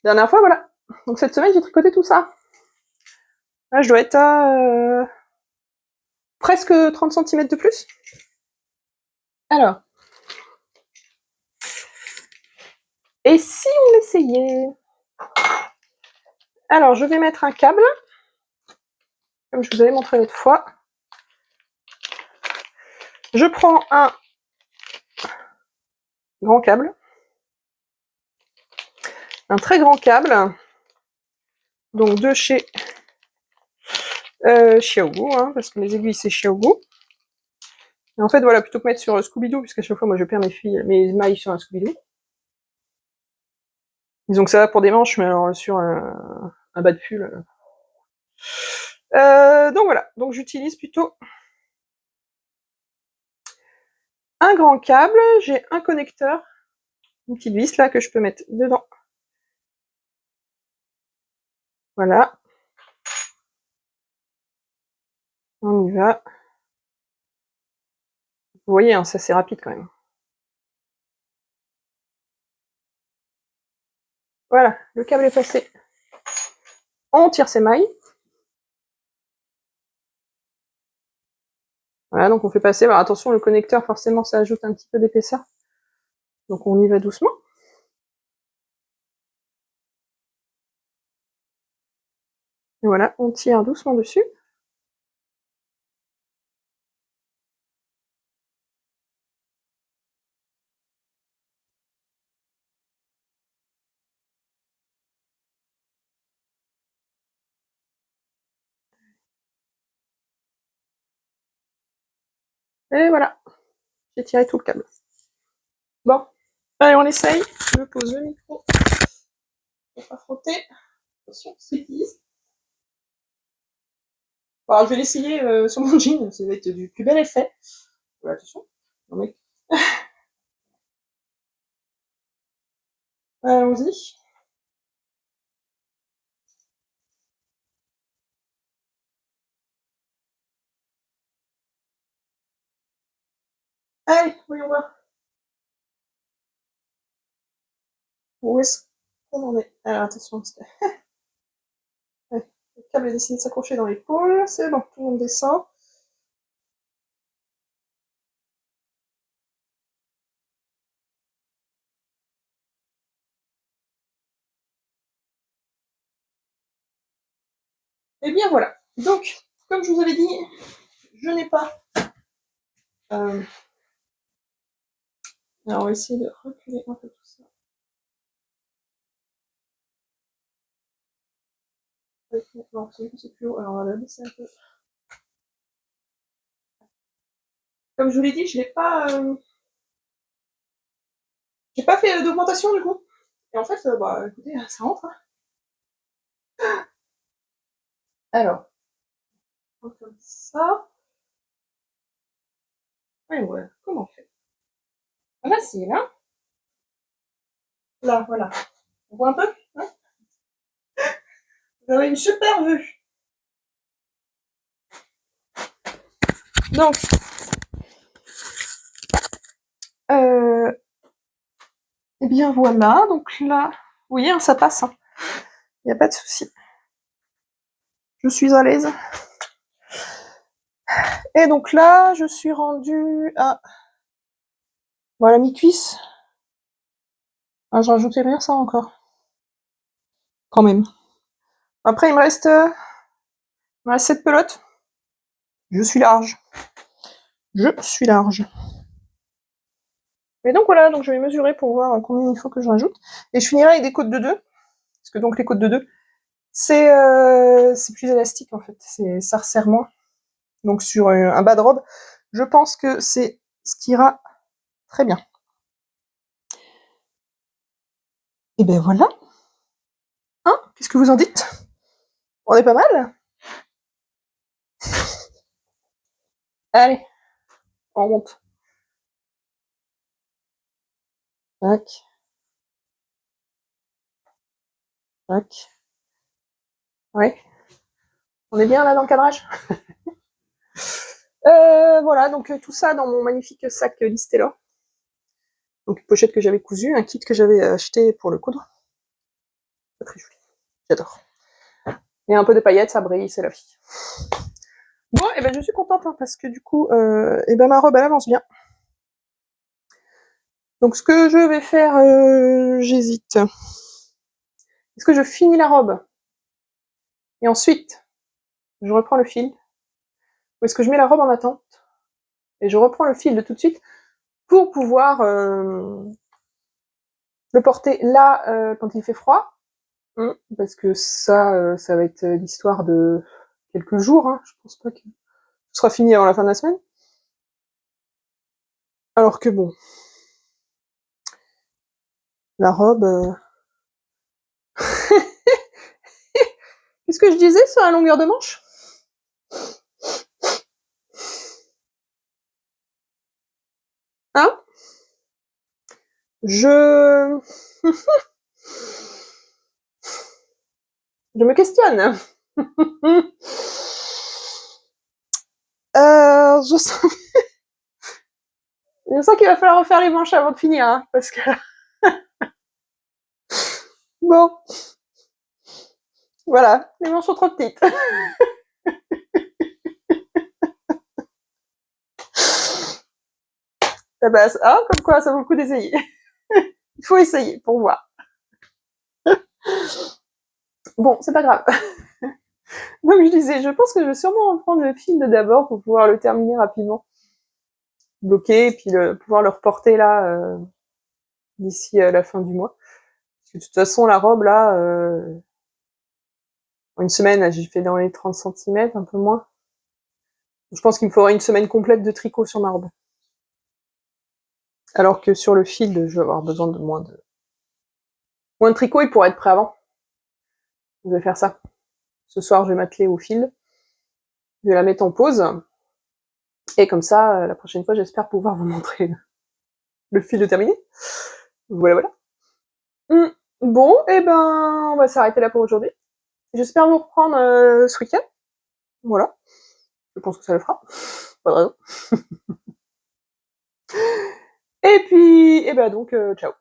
dernière fois, voilà. Donc cette semaine, j'ai tricoté tout ça. Là, je dois être à presque 30 cm de plus. Alors. Et si on essayait? Alors, je vais mettre un câble, comme je vous avais montré l'autre fois. Je prends un grand câble. Un très grand câble. Donc de chez Xiaogu, hein, parce que les aiguilles c'est Xiaogu. Et en fait, voilà, plutôt que mettre sur Scooby-Doo, puisqu'à chaque fois, moi, je perds mes mailles sur un Scooby-Doo. Disons que ça va pour des manches, mais alors sur un bas de pull. Donc voilà, donc j'utilise plutôt un grand câble, j'ai un connecteur, une petite vis là que je peux mettre dedans. Voilà. On y va. Vous voyez, hein, ça c'est rapide quand même. Voilà, le câble est passé. On tire ses mailles. Voilà, donc on fait passer. Alors attention, le connecteur, forcément, ça ajoute un petit peu d'épaisseur. Donc on y va doucement. Et voilà, on tire doucement dessus. Et voilà, j'ai tiré tout le câble. Bon, allez, on essaye. Je pose le micro pour pas frotter. Attention, c'est glisse. Alors, je vais l'essayer sur mon jean, ça va être du plus bel effet. Voilà, attention. Non, mec. Allons-y. Allez, voyons voir. Où est-ce qu'on en est? Alors, attention, parce que... ouais, le câble a décidé de s'accrocher dans l'épaule. C'est bon, tout le monde descend. Et bien voilà. Donc, comme je vous avais dit, je n'ai pas... alors, on va essayer de reculer un peu tout ça. Non, c'est plus haut. Alors, on va baisser un peu. Comme je vous l'ai dit, je n'ai pas... j'ai pas fait d'augmentation du coup. Et en fait, bah écoutez, ça rentre. Hein. Alors, comme ça. Ouais, ouais. Comment on fait? Là, c'est là. Là, voilà. On voit un peu, hein? Vous avez une super vue. Donc, et bien voilà. Donc là, vous voyez, hein, ça passe. Il n'y a pas de souci. Je suis à l'aise. Et donc là, je suis rendue à... voilà, mi-cuisse. Ah, je rajoutais bien ça encore. Quand même. Après, il me reste 7 pelotes. Je suis large. Je suis large. Et donc voilà, donc je vais mesurer pour voir combien il faut que je rajoute. Et je finirai avec des côtes de 2. Parce que donc les côtes de 2, c'est plus élastique en fait. Ça resserre moins. Donc sur un bas de robe, je pense que c'est ce qui ira très bien. Et ben voilà. Hein? Qu'est-ce que vous en dites? On est pas mal? Allez, on monte. Tac. Tac. Ouais. On est bien là dans le cadrage? Voilà, donc tout ça dans mon magnifique sac Listella. Donc une pochette que j'avais cousue, un kit que j'avais acheté pour le coudre. C'est très joli. J'adore. Et un peu de paillettes, ça brille, c'est la vie. Bon, et ben je suis contente hein, parce que du coup, et ben ma robe elle avance bien. Donc ce que je vais faire, j'hésite. Est-ce que je finis la robe et ensuite je reprends le fil, ou est-ce que je mets la robe en attente et je reprends le fil de tout de suite pour pouvoir le porter là quand il fait froid, parce que ça va être l'histoire de quelques jours. Hein. Je pense pas que ce sera fini avant la fin de la semaine. Alors que bon, la robe. Qu'est-ce que je disais sur la longueur de manche? Hein? Je me questionne. Je sens qu'il va falloir refaire les manches avant de finir, hein, parce que bon, voilà, les manches sont trop petites. La base, hein, comme quoi ça vaut le coup d'essayer. Il faut essayer pour voir. Bon, c'est pas grave. Donc je disais, je pense que je vais sûrement reprendre le fil de d'abord pour pouvoir le terminer rapidement. Bloquer, et puis pouvoir le reporter là d'ici la fin du mois. Parce que de toute façon, la robe là, en une semaine, j'ai fait dans les 30 cm, un peu moins. Je pense qu'il me faudra une semaine complète de tricot sur ma robe. Alors que sur le fil, je vais avoir besoin de moins de tricot, il pourrait être prêt avant. Je vais faire ça. Ce soir, je vais m'atteler au fil. Je vais la mettre en pause. Et comme ça, la prochaine fois, j'espère pouvoir vous montrer le fil de terminé. Voilà, voilà. Bon, et ben, on va s'arrêter là pour aujourd'hui. J'espère vous reprendre ce week-end. Voilà. Je pense que ça le fera. Pas de raison. Et puis, et ben donc, ciao.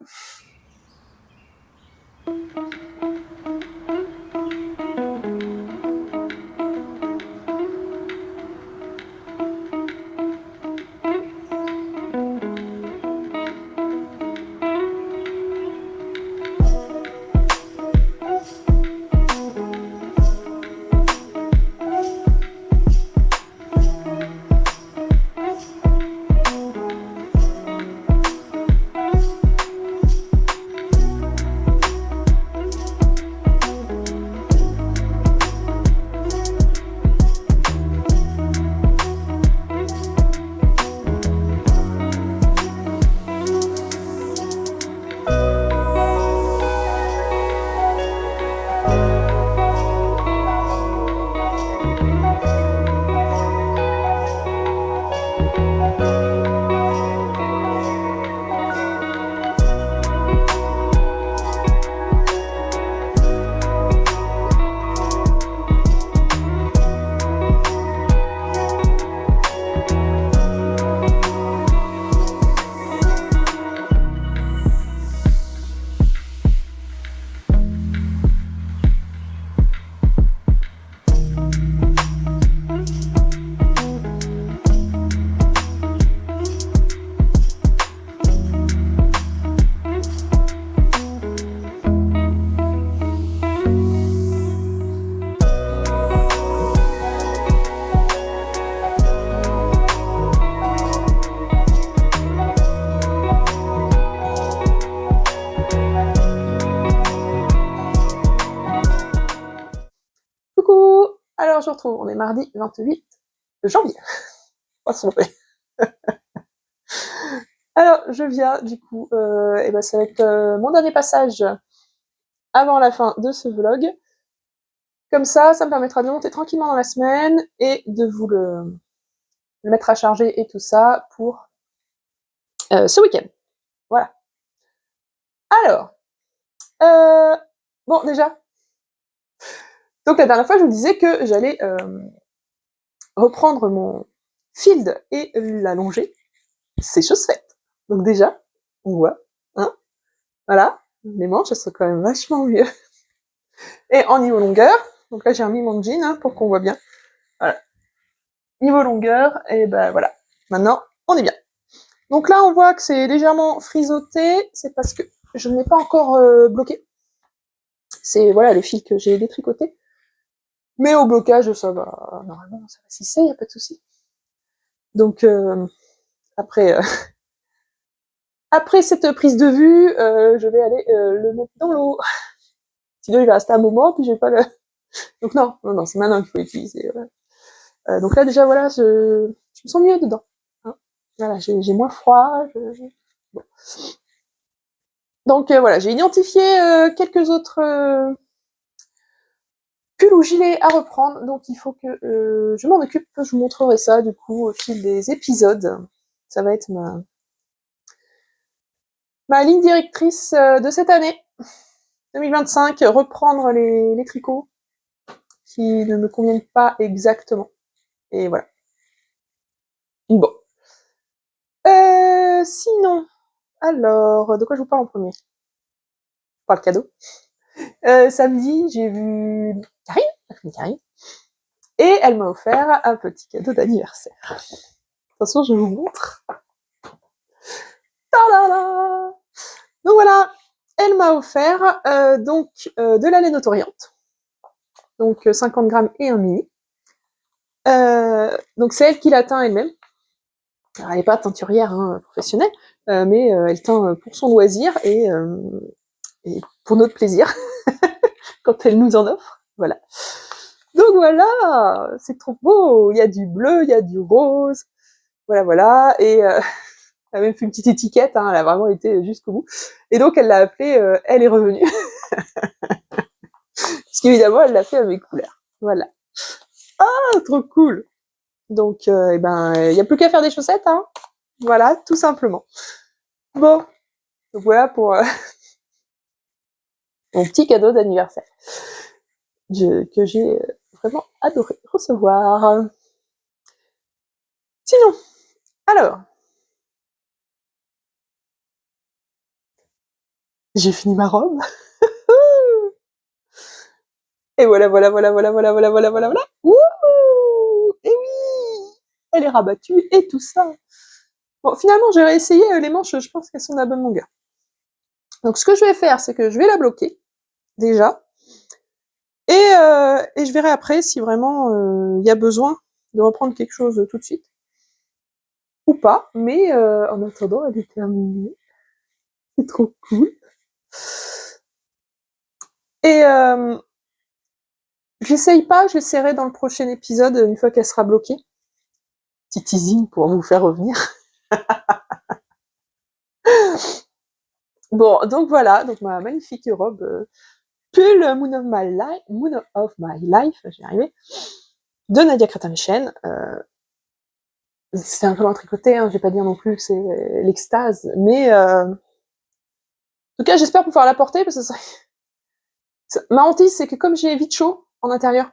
je retrouve. On est mardi 28 janvier. On va se tromper. Alors, je viens, du coup, et ben, ça va être mon dernier passage avant la fin de ce vlog. Comme ça me permettra de monter tranquillement dans la semaine et de vous le mettre à charger et tout ça pour ce week-end. Voilà. Alors, bon, déjà, donc la dernière fois, je vous disais que j'allais reprendre mon field et l'allonger. C'est chose faite. Donc déjà, on voit, hein, voilà, les manches, elles sont quand même vachement mieux. Et en niveau longueur, donc là j'ai remis mon jean hein, pour qu'on voit bien. Voilà. Niveau longueur, et ben voilà. Maintenant, on est bien. Donc là, on voit que c'est légèrement frisotté, c'est parce que je ne l'ai pas encore bloqué. C'est voilà le fil que j'ai détricoté. Mais au blocage, ça va, normalement, ça va s'isser, y a pas de souci. Donc après, après cette prise de vue, je vais aller le mettre dans l'eau. Sinon, il va rester un moment, puis je vais pas le. Donc non, c'est maintenant qu'il faut utiliser. Voilà. Donc là déjà voilà, je me sens mieux dedans. Hein, voilà, j'ai moins froid. Bon. Donc voilà, j'ai identifié quelques autres pulls ou gilets à reprendre, donc il faut que je m'en occupe. Je vous montrerai ça du coup au fil des épisodes. Ça va être ma ligne directrice de cette année 2025, reprendre les tricots qui ne me conviennent pas exactement. Et voilà. Bon. Sinon, alors, de quoi je vous parle en premier? Pas le cadeau. Samedi, j'ai vu Karine, et elle m'a offert un petit cadeau d'anniversaire. De toute façon, je vous montre. Ta-da-da. Donc voilà, elle m'a offert de la laine autoriente, donc 50 grammes et un mini. Donc c'est elle qui la teint elle-même. Alors, elle n'est pas teinturière hein, professionnelle, mais elle teint pour son loisir et pour notre plaisir quand elle nous en offre. Voilà. Donc voilà, c'est trop beau. Il y a du bleu, il y a du rose. Voilà. Et elle a même fait une petite étiquette. Hein, elle a vraiment été jusqu'au bout. Et donc elle l'a appelée Elle est revenue. Parce qu'évidemment, elle l'a fait à mes couleurs. Voilà. Ah, trop cool. Donc, il n'y a plus qu'à faire des chaussettes. Hein. Voilà, tout simplement. Bon, donc voilà pour mon petit cadeau d'anniversaire que j'ai vraiment adoré recevoir. Sinon, alors, j'ai fini ma robe. Et voilà. Wouhou. Et oui, elle est rabattue et tout ça. Bon, finalement, j'ai réessayé les manches, je pense qu'elles sont de la bonne longueur. Donc, ce que je vais faire, c'est que je vais la bloquer, déjà. Et je verrai après si vraiment il y a besoin de reprendre quelque chose tout de suite. Ou pas, mais en attendant, elle est terminée. C'est trop cool. Et j'essaye pas, j'essaierai dans le prochain épisode, une fois qu'elle sera bloquée. Petit teasing pour vous faire revenir. Bon, donc voilà, donc ma magnifique robe pull Moon of My Life, j'y arrivé, de Nadia Crétin-Lechen. C'est un peu tricoté, hein, je vais pas dire non plus que c'est l'extase, mais en tout cas, j'espère pouvoir la porter parce que ma hantise, c'est que comme j'ai vite chaud en intérieur,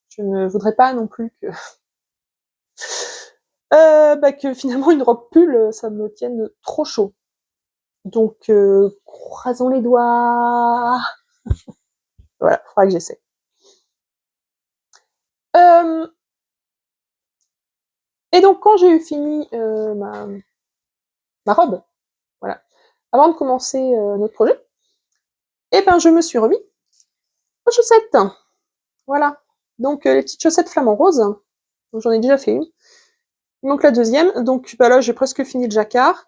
je ne voudrais pas non plus que que finalement une robe pull, ça me tienne trop chaud. Donc, croisons les doigts. Voilà, faudra que j'essaie. Et donc, quand j'ai eu fini ma robe, voilà, avant de commencer notre projet, et ben je me suis remis aux chaussettes. Voilà. Donc, les petites chaussettes flamant rose. Donc, j'en ai déjà fait une. Il manque la deuxième. Donc, là, j'ai presque fini le jacquard.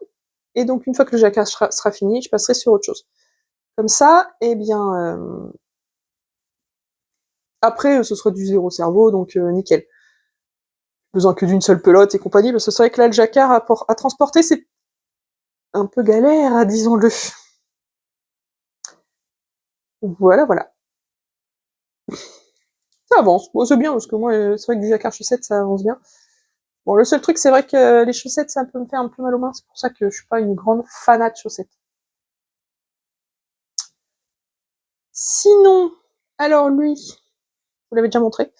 Et donc, une fois que le jacquard sera fini, je passerai sur autre chose. Comme ça, eh bien, Après, ce sera du zéro cerveau, donc nickel. Besoin que d'une seule pelote et compagnie, parce que c'est vrai que là, le jacquard à transporter, c'est un peu galère, disons-le. Voilà, voilà. Ça avance. Bon, c'est bien, parce que moi, c'est vrai que du jacquard chaussette, ça avance bien. Bon, le seul truc, c'est vrai que les chaussettes, ça peut me faire un peu mal aux mains, c'est pour ça que je suis pas une grande fanat de chaussettes. Sinon, alors lui, vous l'avez déjà montré,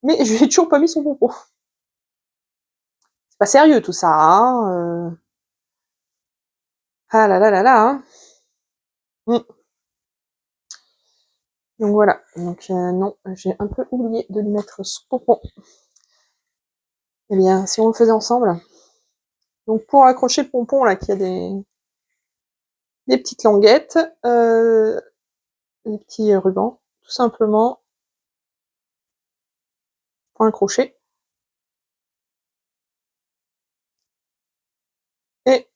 mais je lui ai toujours pas mis son pompon. C'est pas sérieux tout ça, hein Ah là là là là, hein. Donc voilà, donc non, j'ai un peu oublié de lui mettre son pompon. Eh bien, si on le faisait ensemble. Donc pour accrocher le pompon, là, qui a des petites languettes, des petits rubans, tout simplement, pour un crochet. Et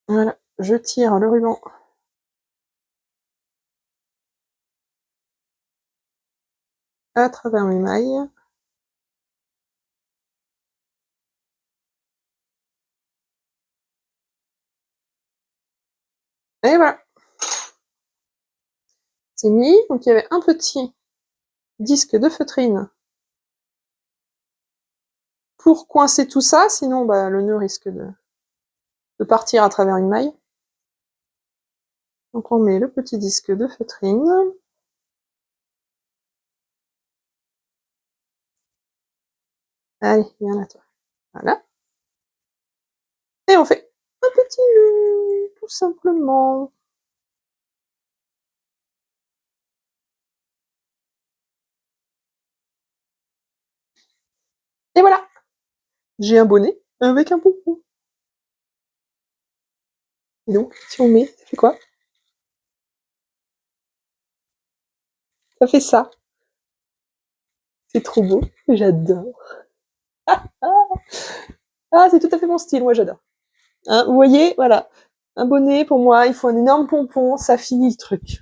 voilà, je tire le ruban à travers mes mailles. Et voilà. C'est mis, donc il y avait un petit disque de feutrine pour coincer tout ça, sinon bah, le nœud risque de partir à travers une maille. Donc on met le petit disque de feutrine. Allez, viens là toi. Voilà. Et on fait un petit nœud, tout simplement. Et voilà. J'ai un bonnet avec un pompon. Et donc, si on met, ça fait quoi? Ça fait ça. C'est trop beau. J'adore. Ah, c'est tout à fait mon style. Moi, j'adore. Hein, vous voyez, voilà. Un bonnet, pour moi, il faut un énorme pompon. Ça finit le truc.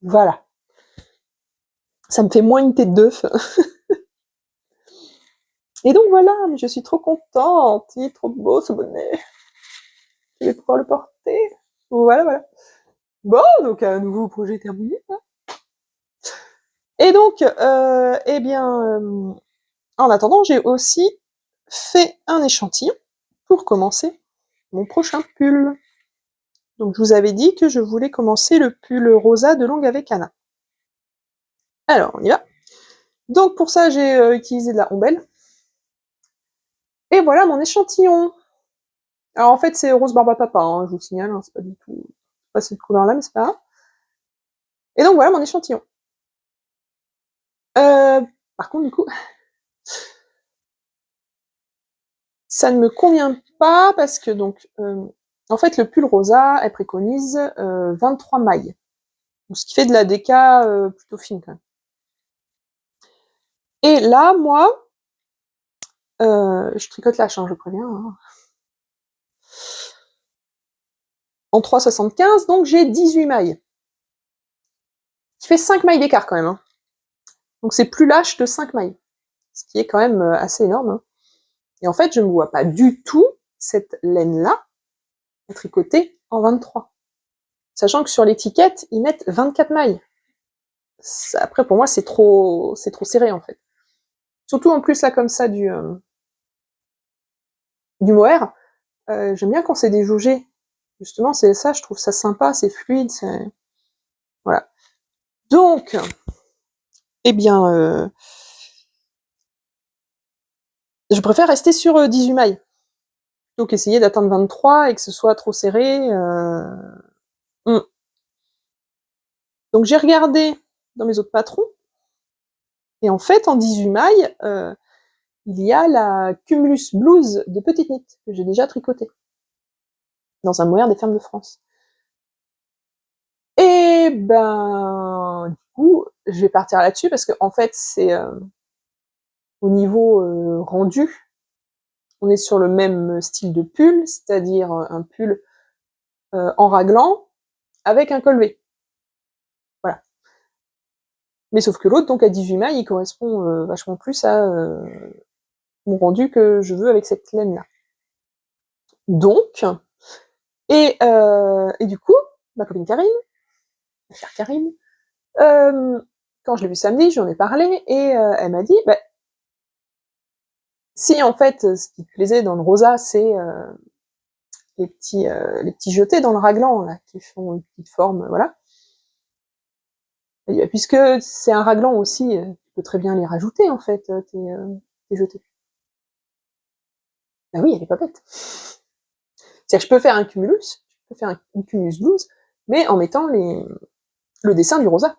Voilà. Ça me fait moins une tête d'œuf. Et donc voilà, mais je suis trop contente. Il est trop beau ce bonnet. Je vais pouvoir le porter. Voilà, voilà. Bon, donc un nouveau projet terminé. Hein. Et donc, eh bien, en attendant, j'ai aussi fait un échantillon pour commencer mon prochain pull. Donc je vous avais dit que je voulais commencer le pull rosa de Longue avec Anna. Alors, on y va. Donc pour ça, j'ai utilisé de la ombelle. Et voilà mon échantillon. Alors en fait, c'est rose barbe à papa, hein, je vous signale, hein, c'est pas du tout pas cette couleur-là, mais c'est pas grave. Et donc voilà mon échantillon. Par contre, du coup, ça ne me convient pas parce que donc, en fait, le pull rosa, elle préconise 23 mailles. Donc, ce qui fait de la déca plutôt fine quand même. Et là, moi, je tricote la change, je préviens. Hein. En 3,75, donc j'ai 18 mailles. Qui fait 5 mailles d'écart quand même. Hein. Donc c'est plus lâche de 5 mailles. Ce qui est quand même assez énorme. Hein. Et en fait, je ne vois pas du tout cette laine-là tricotée en 23. Sachant que sur l'étiquette, ils mettent 24 mailles. Après, pour moi, c'est trop serré en fait. Surtout en plus là comme ça du mohair. J'aime bien quand c'est déjaugé. Justement, c'est ça, je trouve ça sympa, c'est fluide, c'est voilà. Donc, eh bien, je préfère rester sur 18 mailles. Donc essayer d'atteindre 23 et que ce soit trop serré. Donc j'ai regardé dans mes autres patrons, et en fait, en 18 mailles, il y a la Cumulus Blues de Petite Knit, que j'ai déjà tricotée, dans un mohair des fermes de France. Et ben, du coup, je vais partir là-dessus, parce que en fait, c'est au niveau rendu, on est sur le même style de pull, c'est-à-dire un pull en raglan, avec un col V. Mais sauf que l'autre, donc à 18 mailles, il correspond vachement plus à mon rendu que je veux avec cette laine-là. Donc, et du coup, ma copine Karine, ma chère Karine, quand je l'ai vue samedi, je lui en ai parlé, et elle m'a dit, bah, si en fait, ce qui te plaisait dans le rosa, c'est les petits jetés dans le raglan, là, qui font une petite forme, voilà. Elle dit, bah, puisque c'est un raglan aussi, tu peux très bien les rajouter, en fait, tes jetés. Bah oui, elle est pas bête. C'est-à-dire que je peux faire un cumulus, je peux faire une cumulus blouse, mais en mettant le dessin du rosa.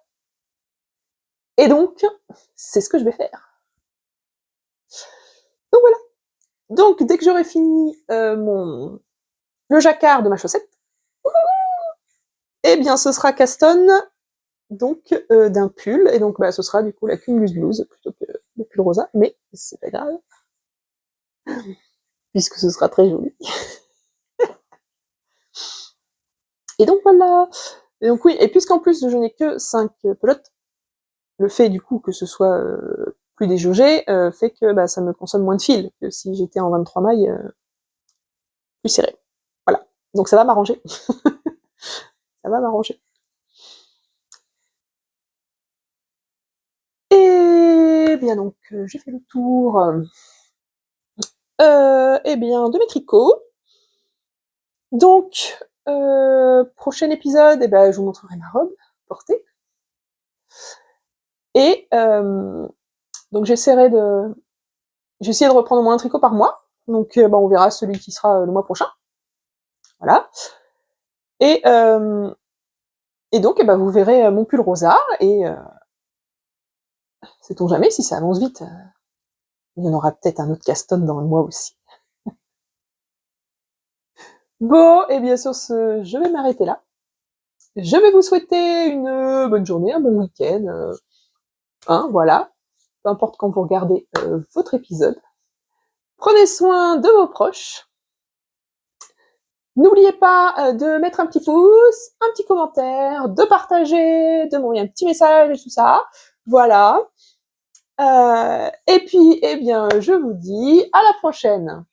Et donc, c'est ce que je vais faire. Donc voilà. Donc, dès que j'aurai fini le jacquard de ma chaussette, eh bien, ce sera Caston, donc d'un pull, et donc bah, ce sera du coup la cumulus blouse plutôt que le pull rosa, mais c'est pas grave, puisque ce sera très joli. Et donc voilà. Et donc oui, et puisqu'en plus je n'ai que 5 pelotes, le fait du coup que ce soit plus déjaugé fait que bah, ça me consomme moins de fil que si j'étais en 23 mailles plus serré. Voilà. Donc ça va m'arranger. Ça va m'arranger. Et bien donc j'ai fait le tour eh bien de mes tricots. Donc prochain épisode, eh ben, je vous montrerai ma robe portée. Et donc j'essaierai de reprendre au moins un tricot par mois. Donc bah, on verra celui qui sera le mois prochain. Voilà. Et donc eh ben, vous verrez mon pull rosa, et sait-on jamais, si ça avance vite, il y en aura peut-être un autre Caston dans le mois aussi. Bon, et bien sur ce, je vais m'arrêter là. Je vais vous souhaiter une bonne journée, un bon week-end, hein, voilà. Peu importe quand vous regardez votre épisode. Prenez soin de vos proches. N'oubliez pas de mettre un petit pouce, un petit commentaire, de partager, de m'envoyer un petit message et tout ça. Voilà. Et puis, eh bien, je vous dis à la prochaine.